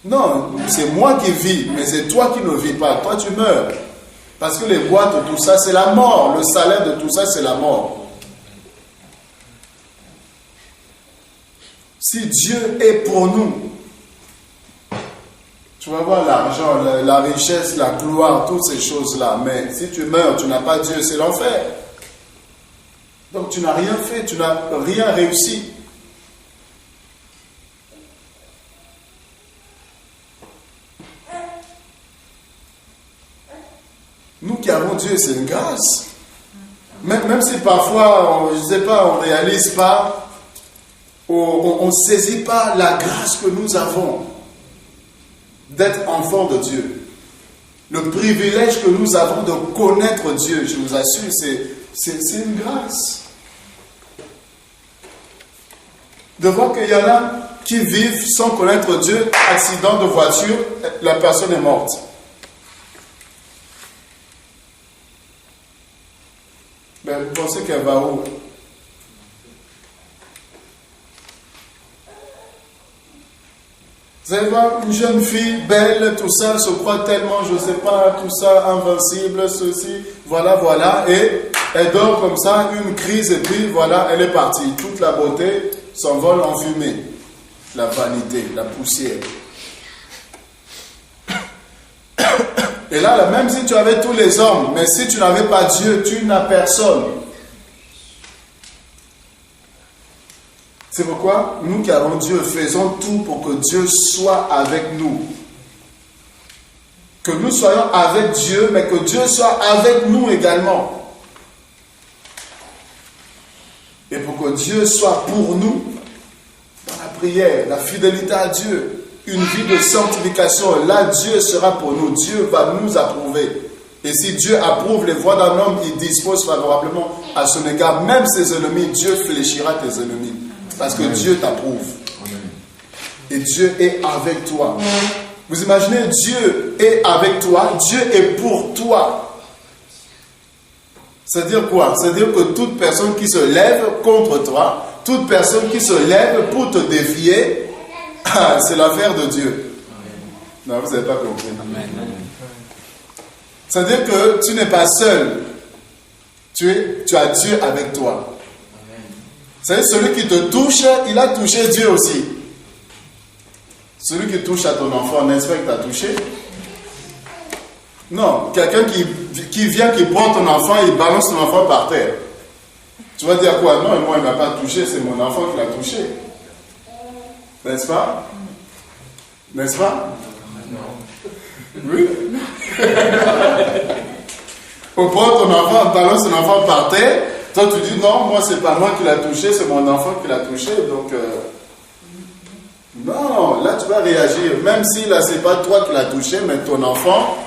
Non, c'est moi qui vis, mais c'est toi qui ne vis pas. Toi, tu meurs. Parce que les boîtes, tout ça, c'est la mort. Le salaire de tout ça, c'est la mort. Si Dieu est pour nous, tu vas voir l'argent, la richesse, la gloire, toutes ces choses-là. Mais si tu meurs, tu n'as pas Dieu, c'est l'enfer. Donc tu n'as rien fait, tu n'as rien réussi. Nous qui avons Dieu, c'est une grâce. Même si parfois, je ne sais pas, on ne réalise pas, on ne saisit pas la grâce que nous avons d'être enfants de Dieu. Le privilège que nous avons de connaître Dieu, je vous assure, c'est une grâce. De voir qu'il y en a qui vivent sans connaître Dieu, accident de voiture, la personne est morte. Mais vous pensez qu'elle va où? Vous allez voir une jeune fille, belle, tout ça, se croit tellement, je ne sais pas, tout ça, invincible, ceci, voilà, et elle dort comme ça, une crise, et puis voilà, elle est partie. Toute la beauté s'envole en fumée. La vanité, la poussière. Et là, même si tu avais tous les hommes, mais si tu n'avais pas Dieu, tu n'as personne. C'est pourquoi nous qui avons Dieu, faisons tout pour que Dieu soit avec nous. Que nous soyons avec Dieu, mais que Dieu soit avec nous également. Et pour que Dieu soit pour nous, dans la prière, la fidélité à Dieu, une vie de sanctification, là Dieu sera pour nous. Dieu va nous approuver. Et si Dieu approuve les voies d'un homme, il dispose favorablement à son égard. Même ses ennemis, Dieu fléchira tes ennemis. Parce que Dieu t'approuve. Et Dieu est avec toi. Vous imaginez, Dieu est avec toi, Dieu est pour toi. C'est-à-dire quoi? C'est-à-dire que toute personne qui se lève contre toi, toute personne qui se lève pour te défier, c'est l'affaire de Dieu. Non, vous n'avez pas compris. C'est-à-dire que tu n'es pas seul. Tu as Dieu avec toi. Vous savez, celui qui te touche, il a touché Dieu aussi. Celui qui touche à ton enfant, n'est-ce pas qu'il t'a touché? Non, quelqu'un qui vient, qui prend ton enfant, il balance ton enfant par terre. Tu vas dire quoi? Non, moi il ne m'a pas touché, c'est mon enfant qui l'a touché. N'est-ce pas? N'est-ce pas? Oui. On prend ton enfant, on balance ton enfant par terre. Toi, tu dis, non, moi, c'est pas moi qui l'a touché, c'est mon enfant qui l'a touché. Donc, non, là, tu vas réagir. Même si, là, c'est pas toi qui l'as touché, mais ton enfant,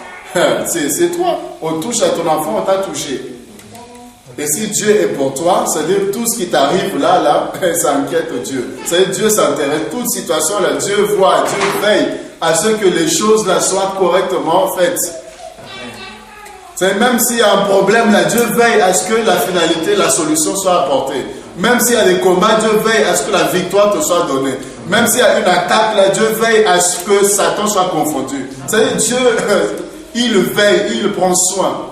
c'est toi. On touche à ton enfant, on t'a touché. Et si Dieu est pour toi, c'est-à-dire tout ce qui t'arrive là, ça inquiète Dieu. C'est-à-dire Dieu s'intéresse. Toute situation, là, Dieu voit, Dieu veille à ce que les choses, là, soient correctement faites. C'est même s'il y a un problème, là, Dieu veille à ce que la finalité, la solution soit apportée. Même s'il y a des combats, Dieu veille à ce que la victoire te soit donnée. Même s'il y a une attaque, là, Dieu veille à ce que Satan soit confondu. C'est-à-dire Dieu, il veille, il prend soin.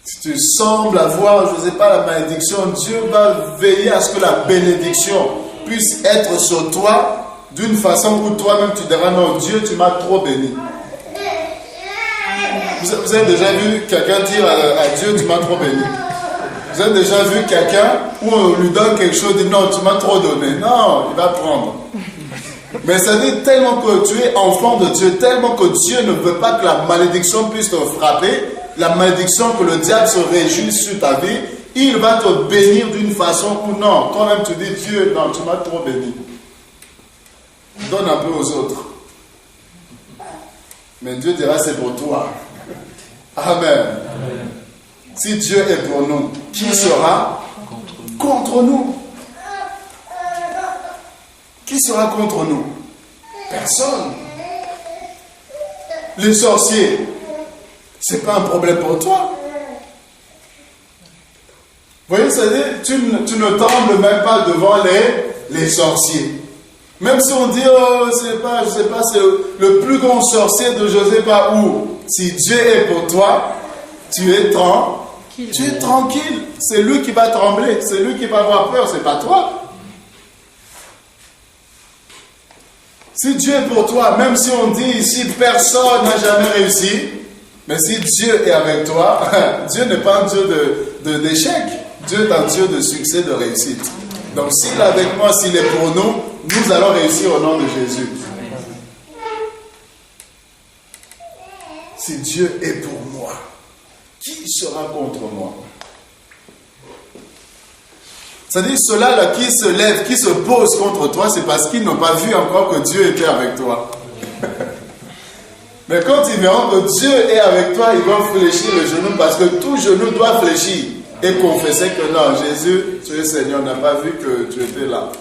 Si tu sembles avoir, je ne sais pas, la malédiction, Dieu va veiller à ce que la bénédiction puisse être sur toi d'une façon où toi-même tu diras non, Dieu, tu m'as trop béni. Vous avez déjà vu quelqu'un dire à Dieu, tu m'as trop béni? Vous avez déjà vu quelqu'un où on lui donne quelque chose, dit non, tu m'as trop donné. Non, il va prendre. Mais ça dit tellement que tu es enfant de Dieu, tellement que Dieu ne veut pas que la malédiction puisse te frapper, la malédiction que le diable se réjouisse sur ta vie, il va te bénir d'une façon où non, toi-même tu dis Dieu, non, tu m'as trop béni. Donne un peu aux autres. Mais Dieu dira c'est pour toi. Amen. Amen. Si Dieu est pour nous, qui sera contre nous? Qui sera contre nous? Personne. Les sorciers, c'est pas un problème pour toi. Vous voyez, c'est-à-dire, tu ne trembles même pas devant les sorciers. Même si on dit, oh, c'est pas, je sais pas, c'est le plus grand sorcier de je ne sais pas où. Si Dieu est pour toi, tu es tranquille. C'est lui qui va trembler, c'est lui qui va avoir peur, c'est pas toi. Si Dieu est pour toi, même si on dit ici, personne n'a jamais réussi, mais si Dieu est avec toi, Dieu n'est pas un Dieu d'échec. Dieu est un Dieu de succès, de réussite. Donc s'il est avec moi, s'il est pour nous, nous allons réussir au nom de Jésus. Si Dieu est pour moi, qui sera contre moi? C'est-à-dire ceux-là qui se lèvent, qui se posent contre toi, c'est parce qu'ils n'ont pas vu encore que Dieu était avec toi. Mais quand ils verront que Dieu est avec toi, ils vont fléchir le genou parce que tout genou doit fléchir et confesser que non, Jésus, tu es Seigneur, on n'a pas vu que tu étais là.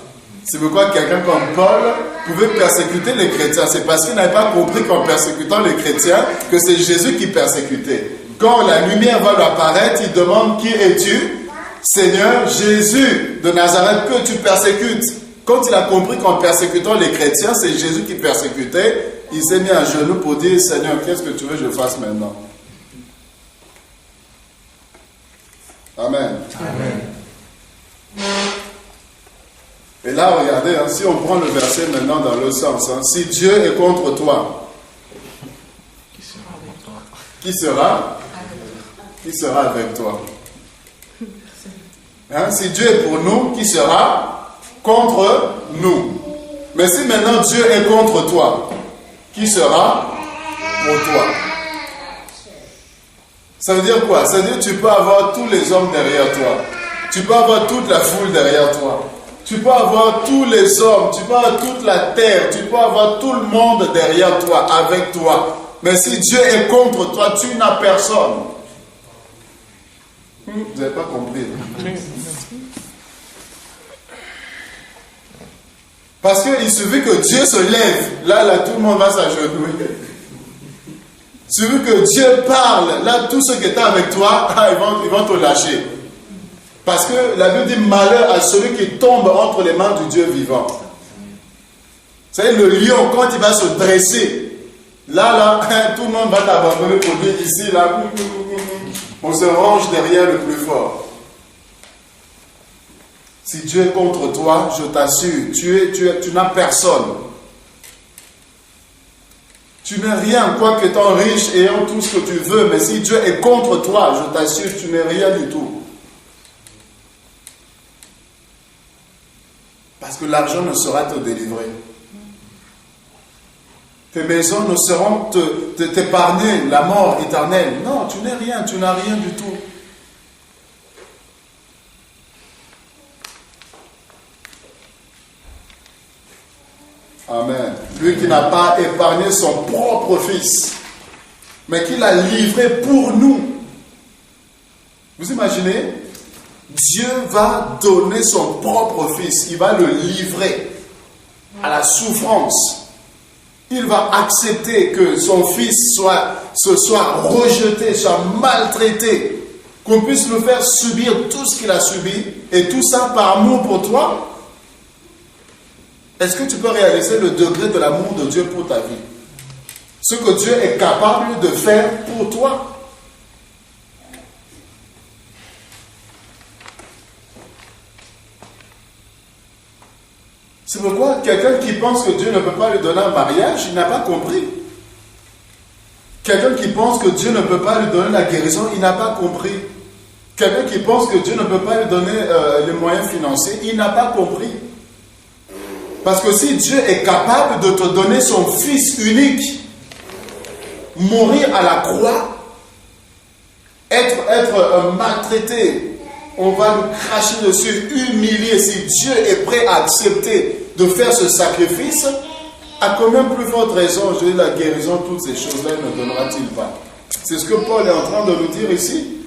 C'est pourquoi quelqu'un comme Paul pouvait persécuter les chrétiens. C'est parce qu'il n'avait pas compris qu'en persécutant les chrétiens, que c'est Jésus qui persécutait. Quand la lumière va lui apparaître, il demande qui es-tu? Seigneur Jésus de Nazareth que tu persécutes. Quand il a compris qu'en persécutant les chrétiens, c'est Jésus qui persécutait, il s'est mis à genoux pour dire Seigneur, qu'est-ce que tu veux que je fasse maintenant? Amen. Amen. Et là, regardez, hein, si on prend le verset maintenant dans le sens, hein, si Dieu est contre toi, qui sera avec toi? Hein, si Dieu est pour nous, qui sera contre nous? Mais si maintenant Dieu est contre toi, qui sera pour toi? Ça veut dire quoi? Ça veut dire que tu peux avoir tous les hommes derrière toi. Tu peux avoir toute la foule derrière toi. Tu peux avoir tous les hommes, tu peux avoir toute la terre, tu peux avoir tout le monde derrière toi, avec toi. Mais si Dieu est contre toi, tu n'as personne. Vous n'avez pas compris. Parce qu'il suffit que Dieu se lève, là, tout le monde va s'agenouiller. Il suffit que Dieu parle, là, tous ceux qui étaient avec toi, ils vont te lâcher. Parce que la Bible dit malheur à celui qui tombe entre les mains du Dieu vivant. Vous savez, le lion, quand il va se dresser, là, tout le monde va t'abandonner pour dire ici, là, on se range derrière le plus fort. Si Dieu est contre toi, je t'assure, tu n'as personne. Tu n'es rien, quoique étant riche, ayant tout ce que tu veux, mais si Dieu est contre toi, je t'assure, tu n'es rien du tout. Parce que l'argent ne saura te délivrer. Tes maisons ne sauront t'épargner la mort éternelle. Non, tu n'es rien, tu n'as rien du tout. Amen. Lui qui n'a pas épargné son propre fils, mais qui l'a livré pour nous. Vous imaginez? Dieu va donner son propre fils. Il va le livrer à la souffrance. Il va accepter que son fils se soit rejeté, soit maltraité. Qu'on puisse le faire subir tout ce qu'il a subi. Et tout ça par amour pour toi. Est-ce que tu peux réaliser le degré de l'amour de Dieu pour ta vie? Ce que Dieu est capable de faire pour toi. C'est pourquoi quelqu'un qui pense que Dieu ne peut pas lui donner un mariage, il n'a pas compris. Quelqu'un qui pense que Dieu ne peut pas lui donner la guérison, il n'a pas compris. Quelqu'un qui pense que Dieu ne peut pas lui donner les moyens financiers, il n'a pas compris. Parce que si Dieu est capable de te donner son Fils unique, mourir à la croix, être maltraité, on va nous cracher dessus, humilier. Si Dieu est prêt à accepter de faire ce sacrifice, à combien plus forte raison, je dis la guérison, toutes ces choses-là, ne donnera-t-il pas? C'est ce que Paul est en train de nous dire ici.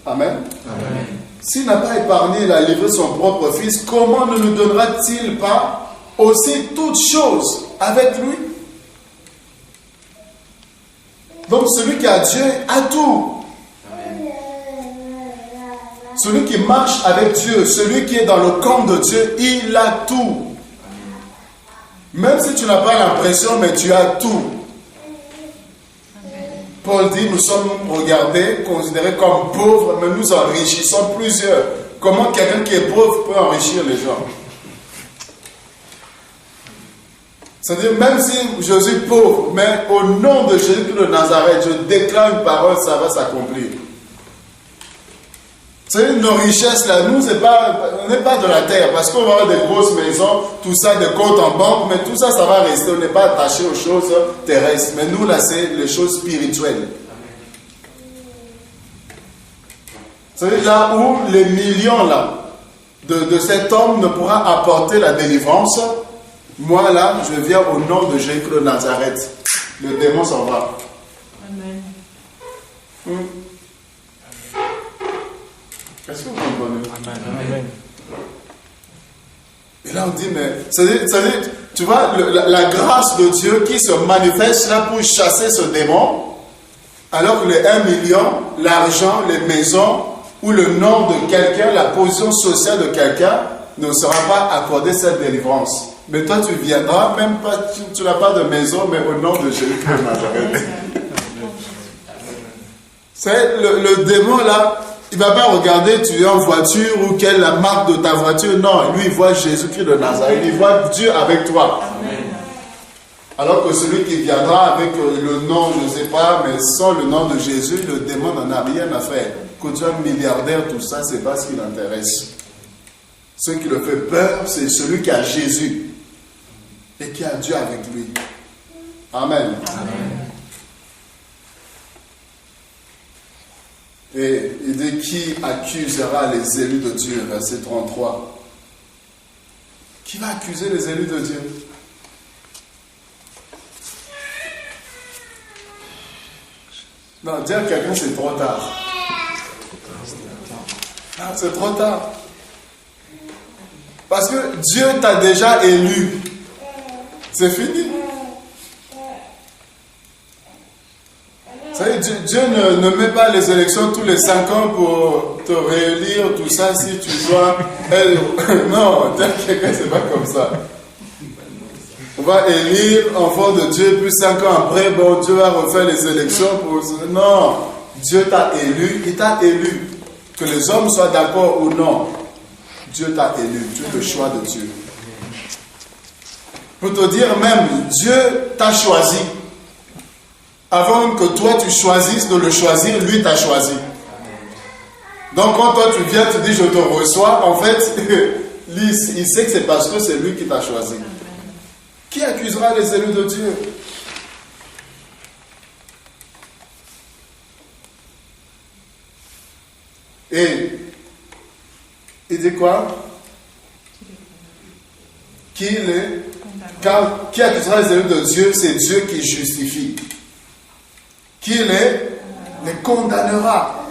Amen. Amen. S'il n'a pas épargné, il a livré son propre Fils, comment ne nous donnera-t-il pas aussi toutes choses avec lui? Donc celui qui a Dieu a tout. Celui qui marche avec Dieu, celui qui est dans le camp de Dieu, il a tout. Même si tu n'as pas l'impression, mais tu as tout. Paul dit, nous sommes regardés, considérés comme pauvres, mais nous enrichissons plusieurs. Comment quelqu'un qui est pauvre peut enrichir les gens? C'est-à-dire, même si je suis pauvre, mais au nom de Jésus de Nazareth, je déclare une parole, ça va s'accomplir. C'est nos richesses là, nous, on n'est pas de la terre, parce qu'on va avoir des grosses maisons, tout ça, des comptes en banque, mais tout ça, ça va rester, on n'est pas attaché aux choses terrestres. Mais nous, là, c'est les choses spirituelles. C'est là où les millions là, de cet homme ne pourra apporter la délivrance. Moi, là, je viens au nom de Jésus de Nazareth. Le démon s'en va. Amen. Est-ce que vous comprenez? Amen. Et là on dit, mais, c'est-à-dire, tu vois, la grâce de Dieu qui se manifeste là pour chasser ce démon, alors que les 1 million, l'argent, les maisons, ou le nom de quelqu'un, la position sociale de quelqu'un, ne sera pas accordé cette délivrance. Mais toi, tu viendras, même pas, tu n'as pas de maison, mais au nom de Jésus de Nazareth. C'est le démon là. Il ne va pas regarder tu es en voiture ou quelle est la marque de ta voiture. Non, lui il voit Jésus-Christ de Nazareth. Il voit Dieu avec toi. Amen. Alors que celui qui viendra avec le nom, je ne sais pas, mais sans le nom de Jésus, le démon n'en a rien à faire. Que tu sois milliardaire, tout ça, ce n'est pas ce qui l'intéresse. Ce qui le fait peur, c'est celui qui a Jésus et qui a Dieu avec lui. Amen. Amen. Et il dit, qui accusera les élus de Dieu? Verset 33. Qui va accuser les élus de Dieu? Non, dire à quelqu'un c'est trop tard. Non, c'est trop tard. Parce que Dieu t'a déjà élu. C'est fini. Dieu ne met pas les élections tous les 5 ans pour te réélire, tout ça, si tu dois... Non, quelqu'un, c'est pas comme ça. On va élire enfant de Dieu, puis 5 ans après, bon, Dieu va refaire les élections pour... Non, Dieu t'a élu, il t'a élu. Que les hommes soient d'accord ou non, Dieu t'a élu, tu es le choix de Dieu. Pour te dire même, Dieu t'a choisi. Avant que toi tu choisisses de le choisir, lui t'a choisi. Donc quand toi tu viens, tu dis je te reçois, en fait, il sait que c'est parce que c'est lui qui t'a choisi. Qui accusera les élus de Dieu? Et il dit quoi? Qui accusera les élus de Dieu? C'est Dieu qui justifie. Qui les condamnera.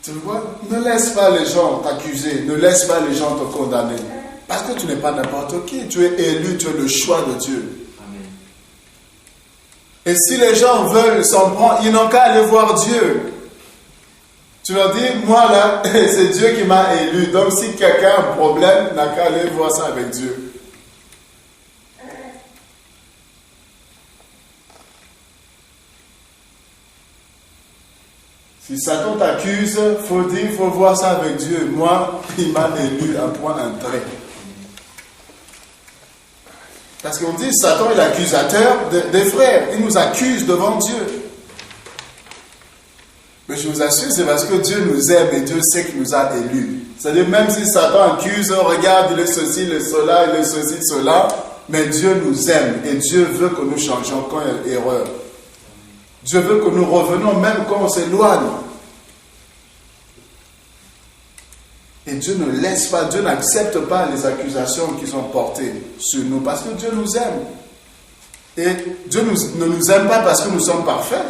Tu vois, ne laisse pas les gens t'accuser, ne laisse pas les gens te condamner. Parce que tu n'es pas n'importe qui, tu es élu, tu es le choix de Dieu. Et si les gens veulent s'en prendre, ils n'ont qu'à aller voir Dieu. Tu leur dis, moi là, c'est Dieu qui m'a élu. Donc si quelqu'un a un problème, n'a qu'à aller voir ça avec Dieu. Si Satan t'accuse, il faut voir ça avec Dieu. Moi, il m'a élu à point un trait. Parce qu'on dit, Satan est l'accusateur des frères. Il nous accuse devant Dieu. Mais je vous assure, c'est parce que Dieu nous aime et Dieu sait qu'il nous a élus. C'est-à-dire, même si Satan accuse, regarde, il est ceci, il est cela, il est ceci, cela, mais Dieu nous aime et Dieu veut que nous changions quand il y a erreur. Dieu veut que nous revenions même quand on s'éloigne. Et Dieu ne laisse pas, Dieu n'accepte pas les accusations qui sont portées sur nous parce que Dieu nous aime. Et Dieu ne nous aime pas parce que nous sommes parfaits.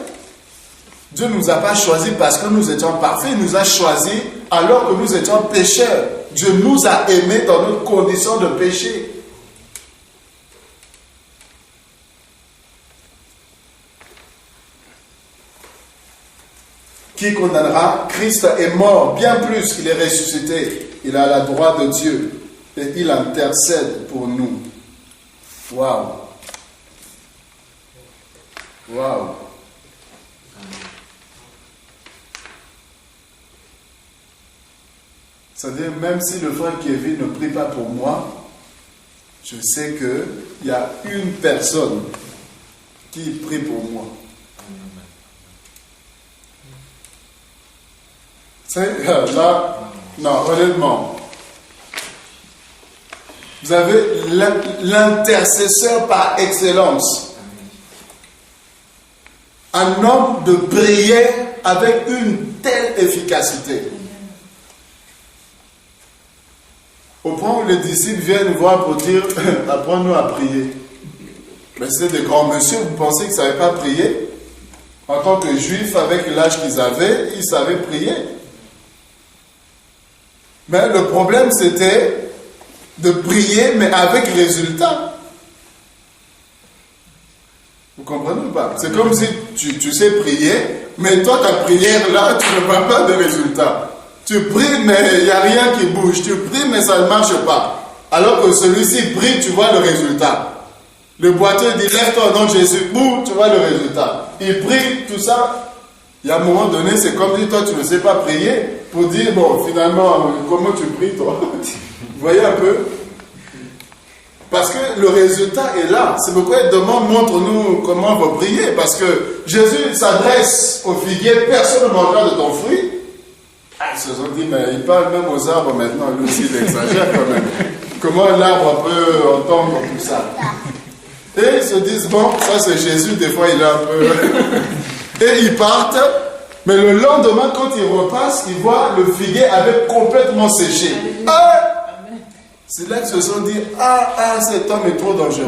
Dieu ne nous a pas choisis parce que nous étions parfaits, il nous a choisis alors que nous étions pécheurs. Dieu nous a aimés dans notre condition de péché. Qui condamnera? Christ est mort, bien plus, il est ressuscité. Il est à la droite de Dieu et il intercède pour nous. Waouh! Waouh! C'est-à-dire, même si le frère Kevin ne prie pas pour moi, je sais qu'il y a une personne qui prie pour moi. C'est là, non, honnêtement, vous avez l'intercesseur par excellence. Un homme de prière avec une telle efficacité. Au point où les disciples viennent voir pour dire, apprends-nous à prier. Mais c'est des grands messieurs, vous pensez qu'ils ne savaient pas prier? En tant que juifs, avec l'âge qu'ils avaient, ils savaient prier. Mais le problème, c'était de prier, mais avec résultat. Vous comprenez ou pas? C'est comme si tu sais prier, mais toi, ta prière là, tu ne vois pas de résultat. Tu pries, mais il n'y a rien qui bouge. Tu pries, mais ça ne marche pas. Alors que celui-ci prie, tu vois le résultat. Le boiteux dit, lève-toi au nom de Jésus. Boum, tu vois le résultat. Il prie, tout ça. Il y a un moment donné, c'est comme si toi, tu ne sais pas prier. Pour dire, bon, finalement, comment tu pries, toi? Vous voyez un peu? Parce que le résultat est là. C'est pourquoi il demande, montre-nous comment on va prier. Parce que Jésus s'adresse au figuier, personne ne mangera de ton fruit. Ils se sont dit, mais il parle même aux arbres maintenant, lui aussi il exagère quand même. Comment l'arbre peut entendre tout ça? Et ils se disent, bon, ça c'est Jésus, des fois il est un peu... Et ils partent, mais le lendemain, quand ils repassent, ils voient le figuier avait complètement séché. C'est là qu'ils se sont dit, cet homme est trop dangereux.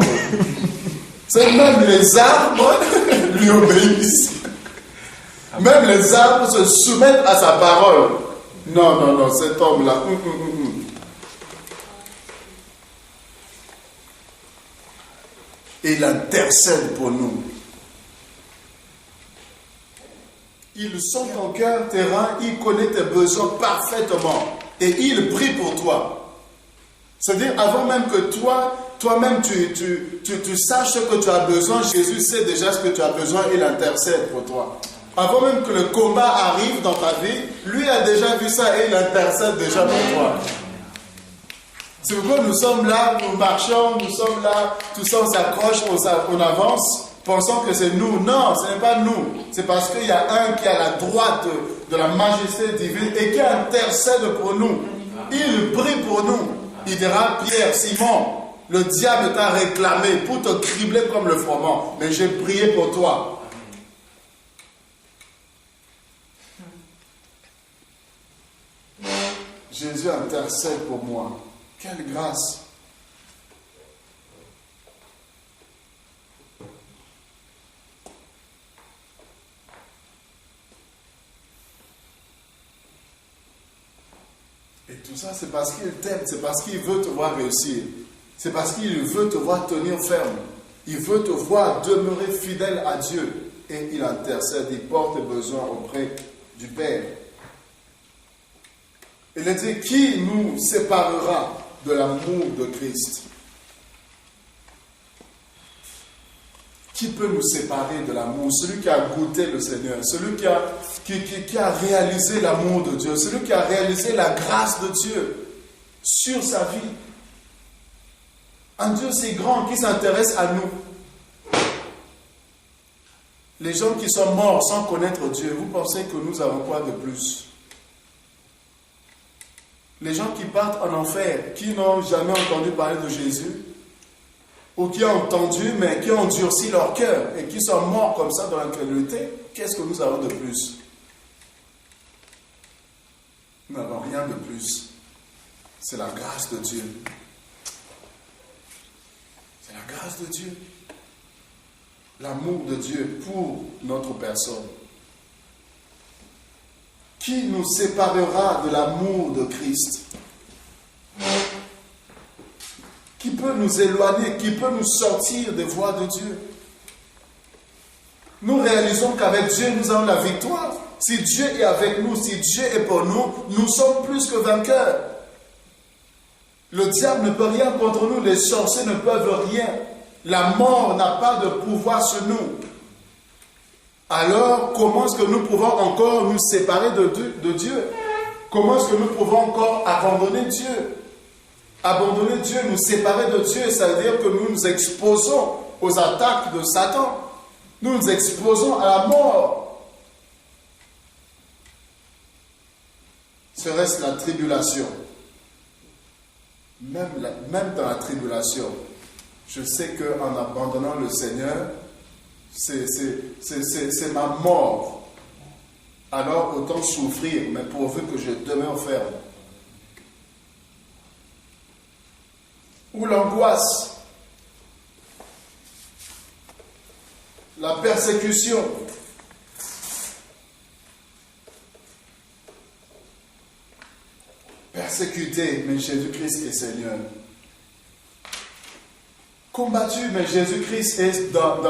C'est même les arbres lui obéissent. Même les arbres se soumettent à sa parole. Non, cet homme-là. Et il intercède pour nous. Il sent ton cœur, tes reins, il connaît tes besoins parfaitement. Et il prie pour toi. C'est-à-dire, avant même que toi-même, tu saches ce que tu as besoin, Jésus sait déjà ce que tu as besoin, il intercède pour toi. Avant même que le combat arrive dans ta vie, lui a déjà vu ça et il intercède déjà pour toi. C'est pourquoi nous sommes là, nous marchons, nous sommes là, tout ça on s'accroche, on avance, pensant que c'est nous. Non, ce n'est pas nous. C'est parce qu'il y a un qui est à la droite de la majesté divine et qui intercède pour nous. Il prie pour nous. Il dira, Pierre, Simon, le diable t'a réclamé pour te cribler comme le froment, mais j'ai prié pour toi. Jésus intercède pour moi. Quelle grâce! Et tout ça, c'est parce qu'il t'aime, c'est parce qu'il veut te voir réussir. C'est parce qu'il veut te voir tenir ferme. Il veut te voir demeurer fidèle à Dieu. Et il intercède, il porte tes besoins auprès du Père. Il a dit, qui nous séparera de l'amour de Christ? Qui peut nous séparer de l'amour? Celui qui a goûté le Seigneur, celui qui a réalisé l'amour de Dieu, celui qui a réalisé la grâce de Dieu sur sa vie. Un Dieu si grand qui s'intéresse à nous. Les gens qui sont morts sans connaître Dieu, vous pensez que nous avons quoi de plus? Les gens qui partent en enfer, qui n'ont jamais entendu parler de Jésus, ou qui ont entendu, mais qui ont endurci leur cœur, et qui sont morts comme ça dans l'incrédulité, qu'est-ce que nous avons de plus? Nous n'avons rien de plus. C'est la grâce de Dieu. C'est la grâce de Dieu. L'amour de Dieu pour notre personne. Qui nous séparera de l'amour de Christ? Qui peut nous éloigner? Qui peut nous sortir des voies de Dieu? Nous réalisons qu'avec Dieu, nous avons la victoire. Si Dieu est avec nous, si Dieu est pour nous, nous sommes plus que vainqueurs. Le diable ne peut rien contre nous, les sorciers ne peuvent rien. La mort n'a pas de pouvoir sur nous. Alors, comment est-ce que nous pouvons encore nous séparer de Dieu? Comment est-ce que nous pouvons encore abandonner Dieu? Abandonner Dieu, nous séparer de Dieu, ça veut dire que nous nous exposons aux attaques de Satan. Nous nous exposons à la mort. Serait-ce la tribulation? Même dans la tribulation, je sais qu'en abandonnant le Seigneur, c'est ma mort. Alors autant souffrir, mais pourvu que je demeure ferme. Ou l'angoisse, la persécution, persécuté, mais Jésus-Christ est Seigneur. Combattu, mais Jésus-Christ est dans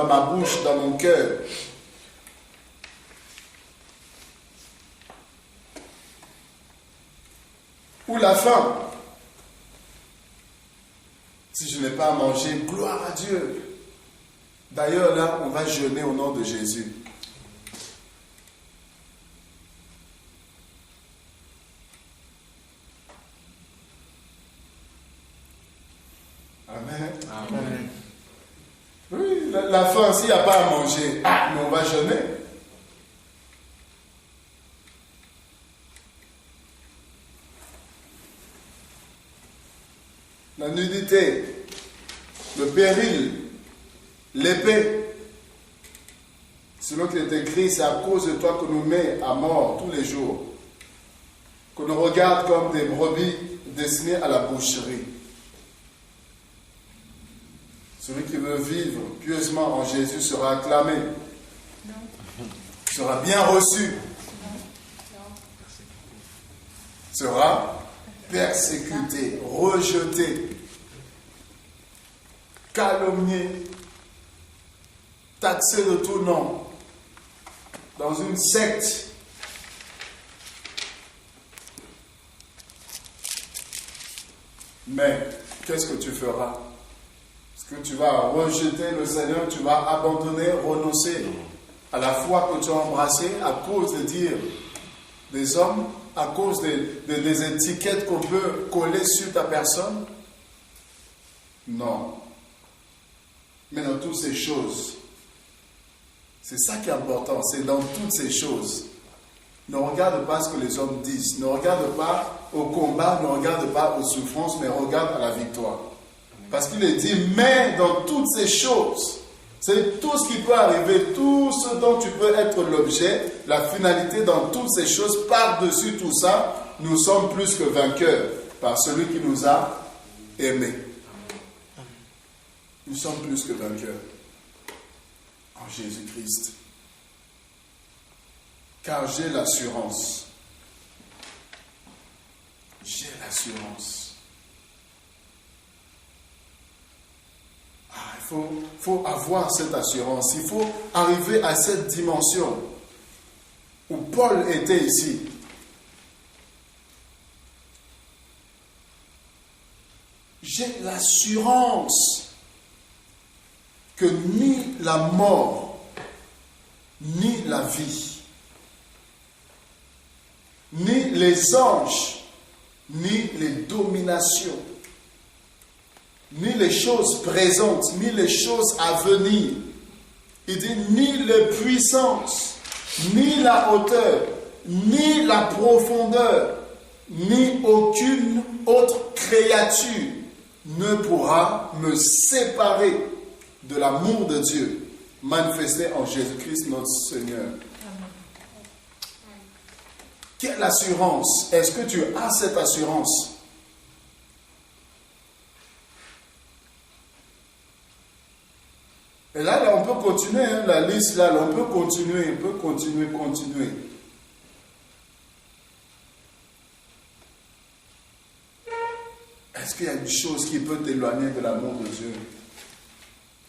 ma bouche, dans mon cœur. Ou la faim. Si je n'ai pas à manger, gloire à Dieu. D'ailleurs, là, on va jeûner au nom de Jésus. Amen. Amen. Oui, la faim, s'il n'y a pas à manger, mais on va jeûner. La nudité, le péril, l'épée. Selon qu'il est écrit, c'est à cause de toi que nous met à mort tous les jours. Qu'on nous regarde comme des brebis destinées à la boucherie. Celui qui veut vivre pieusement en Jésus sera acclamé. Sera bien reçu. Sera persécuté, rejeté, calomnié, taxé de tout nom, dans une secte. Mais qu'est-ce que tu feras? Est-ce que tu vas rejeter le Seigneur, tu vas abandonner, renoncer à la foi que tu as embrassée à cause de dire des hommes, à cause des étiquettes qu'on peut coller sur ta personne? Non. Mais dans toutes ces choses, c'est ça qui est important, c'est dans toutes ces choses. Ne regarde pas ce que les hommes disent, ne regarde pas au combat, ne regarde pas aux souffrances, mais regarde à la victoire. Parce qu'il est dit, mais dans toutes ces choses, c'est tout ce qui peut arriver, tout ce dont tu peux être l'objet, la finalité dans toutes ces choses, par-dessus tout ça, nous sommes plus que vainqueurs par celui qui nous a aimés. Nous sommes plus que vainqueurs en Jésus-Christ. Car j'ai l'assurance. J'ai l'assurance. Il faut avoir cette assurance. Il faut arriver à cette dimension où Paul était ici. J'ai l'assurance que ni la mort, ni la vie, ni les anges, ni les dominations, ni les choses présentes, ni les choses à venir. Il dit ni les puissances, ni la hauteur, ni la profondeur, ni aucune autre créature ne pourra me séparer de l'amour de Dieu manifesté en Jésus-Christ notre Seigneur. Quelle assurance? Est-ce que tu as cette assurance? Et là, on peut continuer, hein, la liste, là, on peut continuer, continuer. Est-ce qu'il y a une chose qui peut t'éloigner de l'amour de Dieu?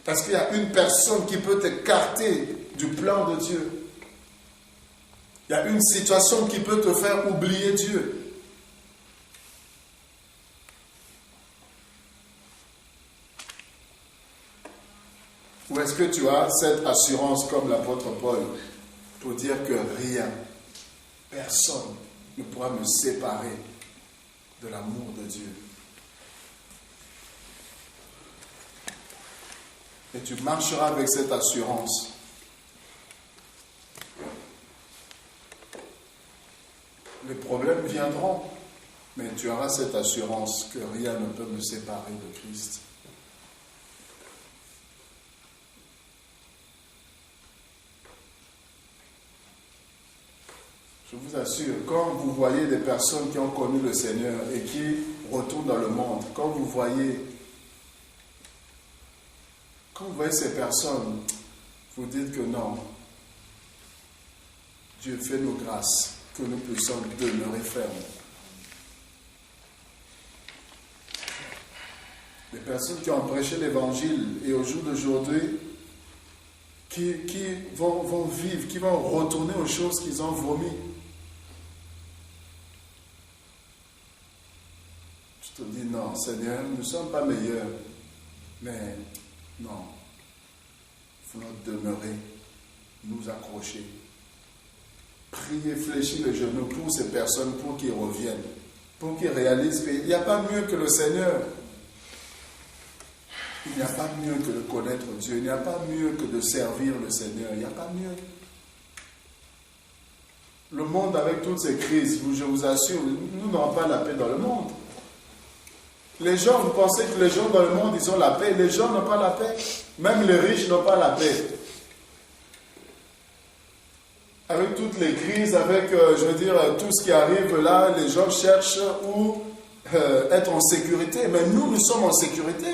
Est-ce qu'il y a une personne qui peut t'écarter du plan de Dieu? Il y a une situation qui peut te faire oublier Dieu. Ou est-ce que tu as cette assurance comme l'apôtre Paul pour dire que rien, personne ne pourra me séparer de l'amour de Dieu? Et tu marcheras avec cette assurance. Les problèmes viendront, mais tu auras cette assurance que rien ne peut me séparer de Christ. Je vous assure, quand vous voyez des personnes qui ont connu le Seigneur et qui retournent dans le monde, quand vous voyez ces personnes, vous dites que non, Dieu fait nos grâces, que nous puissions demeurer fermes. Les personnes qui ont prêché l'évangile et au jour d'aujourd'hui, qui vont vivre, qui vont retourner aux choses qu'ils ont vomies. Je te dis non, Seigneur, nous ne sommes pas meilleurs, mais non, il faut nous demeurer, nous accrocher. Prier, fléchir les genoux pour ces personnes, pour qu'ils reviennent, pour qu'ils réalisent qu'il n'y a pas mieux que le Seigneur. Il n'y a pas mieux que de connaître Dieu, il n'y a pas mieux que de servir le Seigneur, il n'y a pas mieux. Le monde avec toutes ces crises, je vous assure, nous n'aurons pas la paix dans le monde. Les gens, vous pensez que les gens dans le monde, ils ont la paix. Les gens n'ont pas la paix. Même les riches n'ont pas la paix. Avec toutes les crises, avec, tout ce qui arrive là, les gens cherchent où être en sécurité. Mais nous sommes en sécurité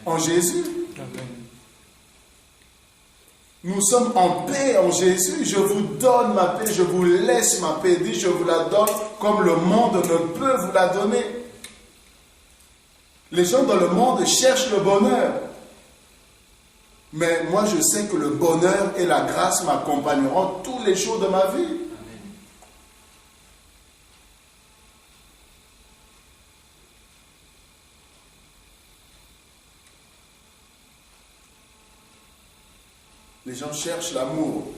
en Jésus. Nous sommes en paix en Jésus. Je vous donne ma paix, je vous laisse ma paix. Dit, je vous la donne comme le monde ne peut vous la donner. Les gens dans le monde cherchent le bonheur. Mais moi, je sais que le bonheur et la grâce m'accompagneront tous les jours de ma vie. Amen. Les gens cherchent l'amour.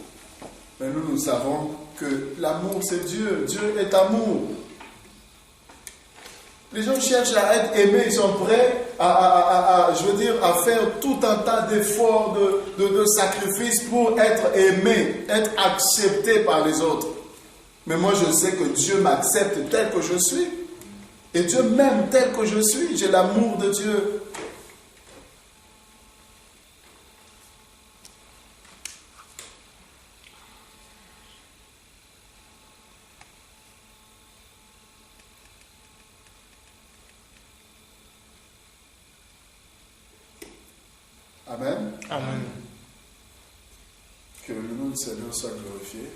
Mais nous savons que l'amour, c'est Dieu. Dieu est amour. Les gens cherchent à être aimés, ils sont prêts à faire tout un tas d'efforts, de sacrifices pour être aimés, être acceptés par les autres. Mais moi, je sais que Dieu m'accepte tel que je suis. Et Dieu m'aime tel que je suis. J'ai l'amour de Dieu. Amen. Amen. Que le nom du Seigneur soit glorifié.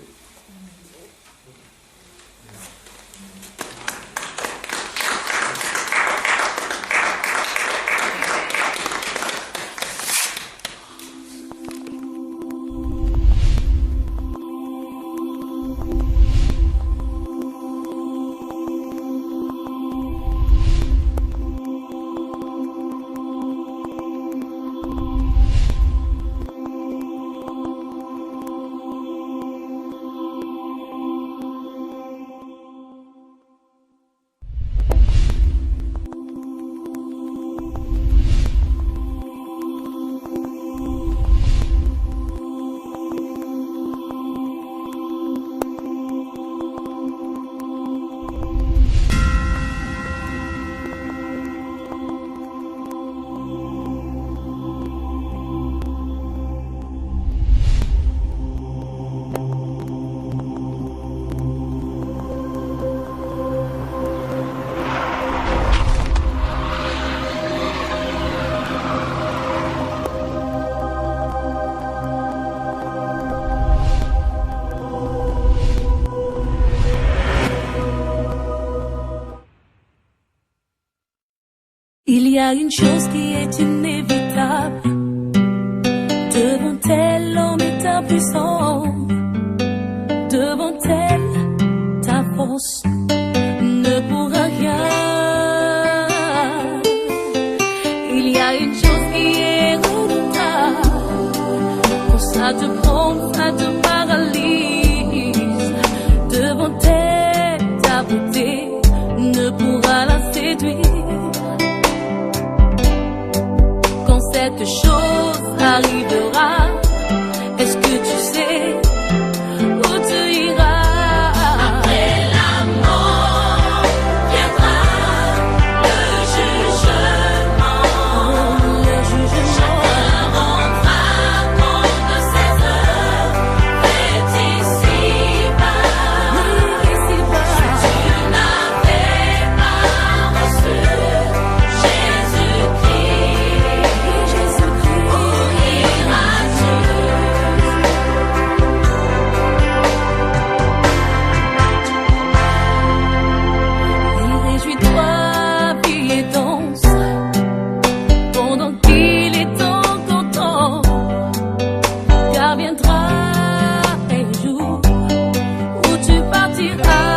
Il y a une chose qui est inévitable. Devant elle, l'homme est impuissant. Devant elle, ta force ne pourra rien. Il y a une chose qui est redoutable. Quand ça te prend, ça te paralyse. Devant elle, ta beauté ne pourra la séduire. Quand cette chose arrivera, est-ce que tu sais où tu iras? Après la mort viendra le jugement. Chacun rendra compte de ses œuvres faites ici-bas. Si tu n'avais pas reçu Jésus-Christ, où iras-tu? Et réjouis-toi, puis et danse, pendant qu'il est encore temps, car viendra un jour où tu partiras.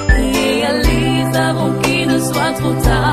Réalise avant qu'il ne soit trop tard.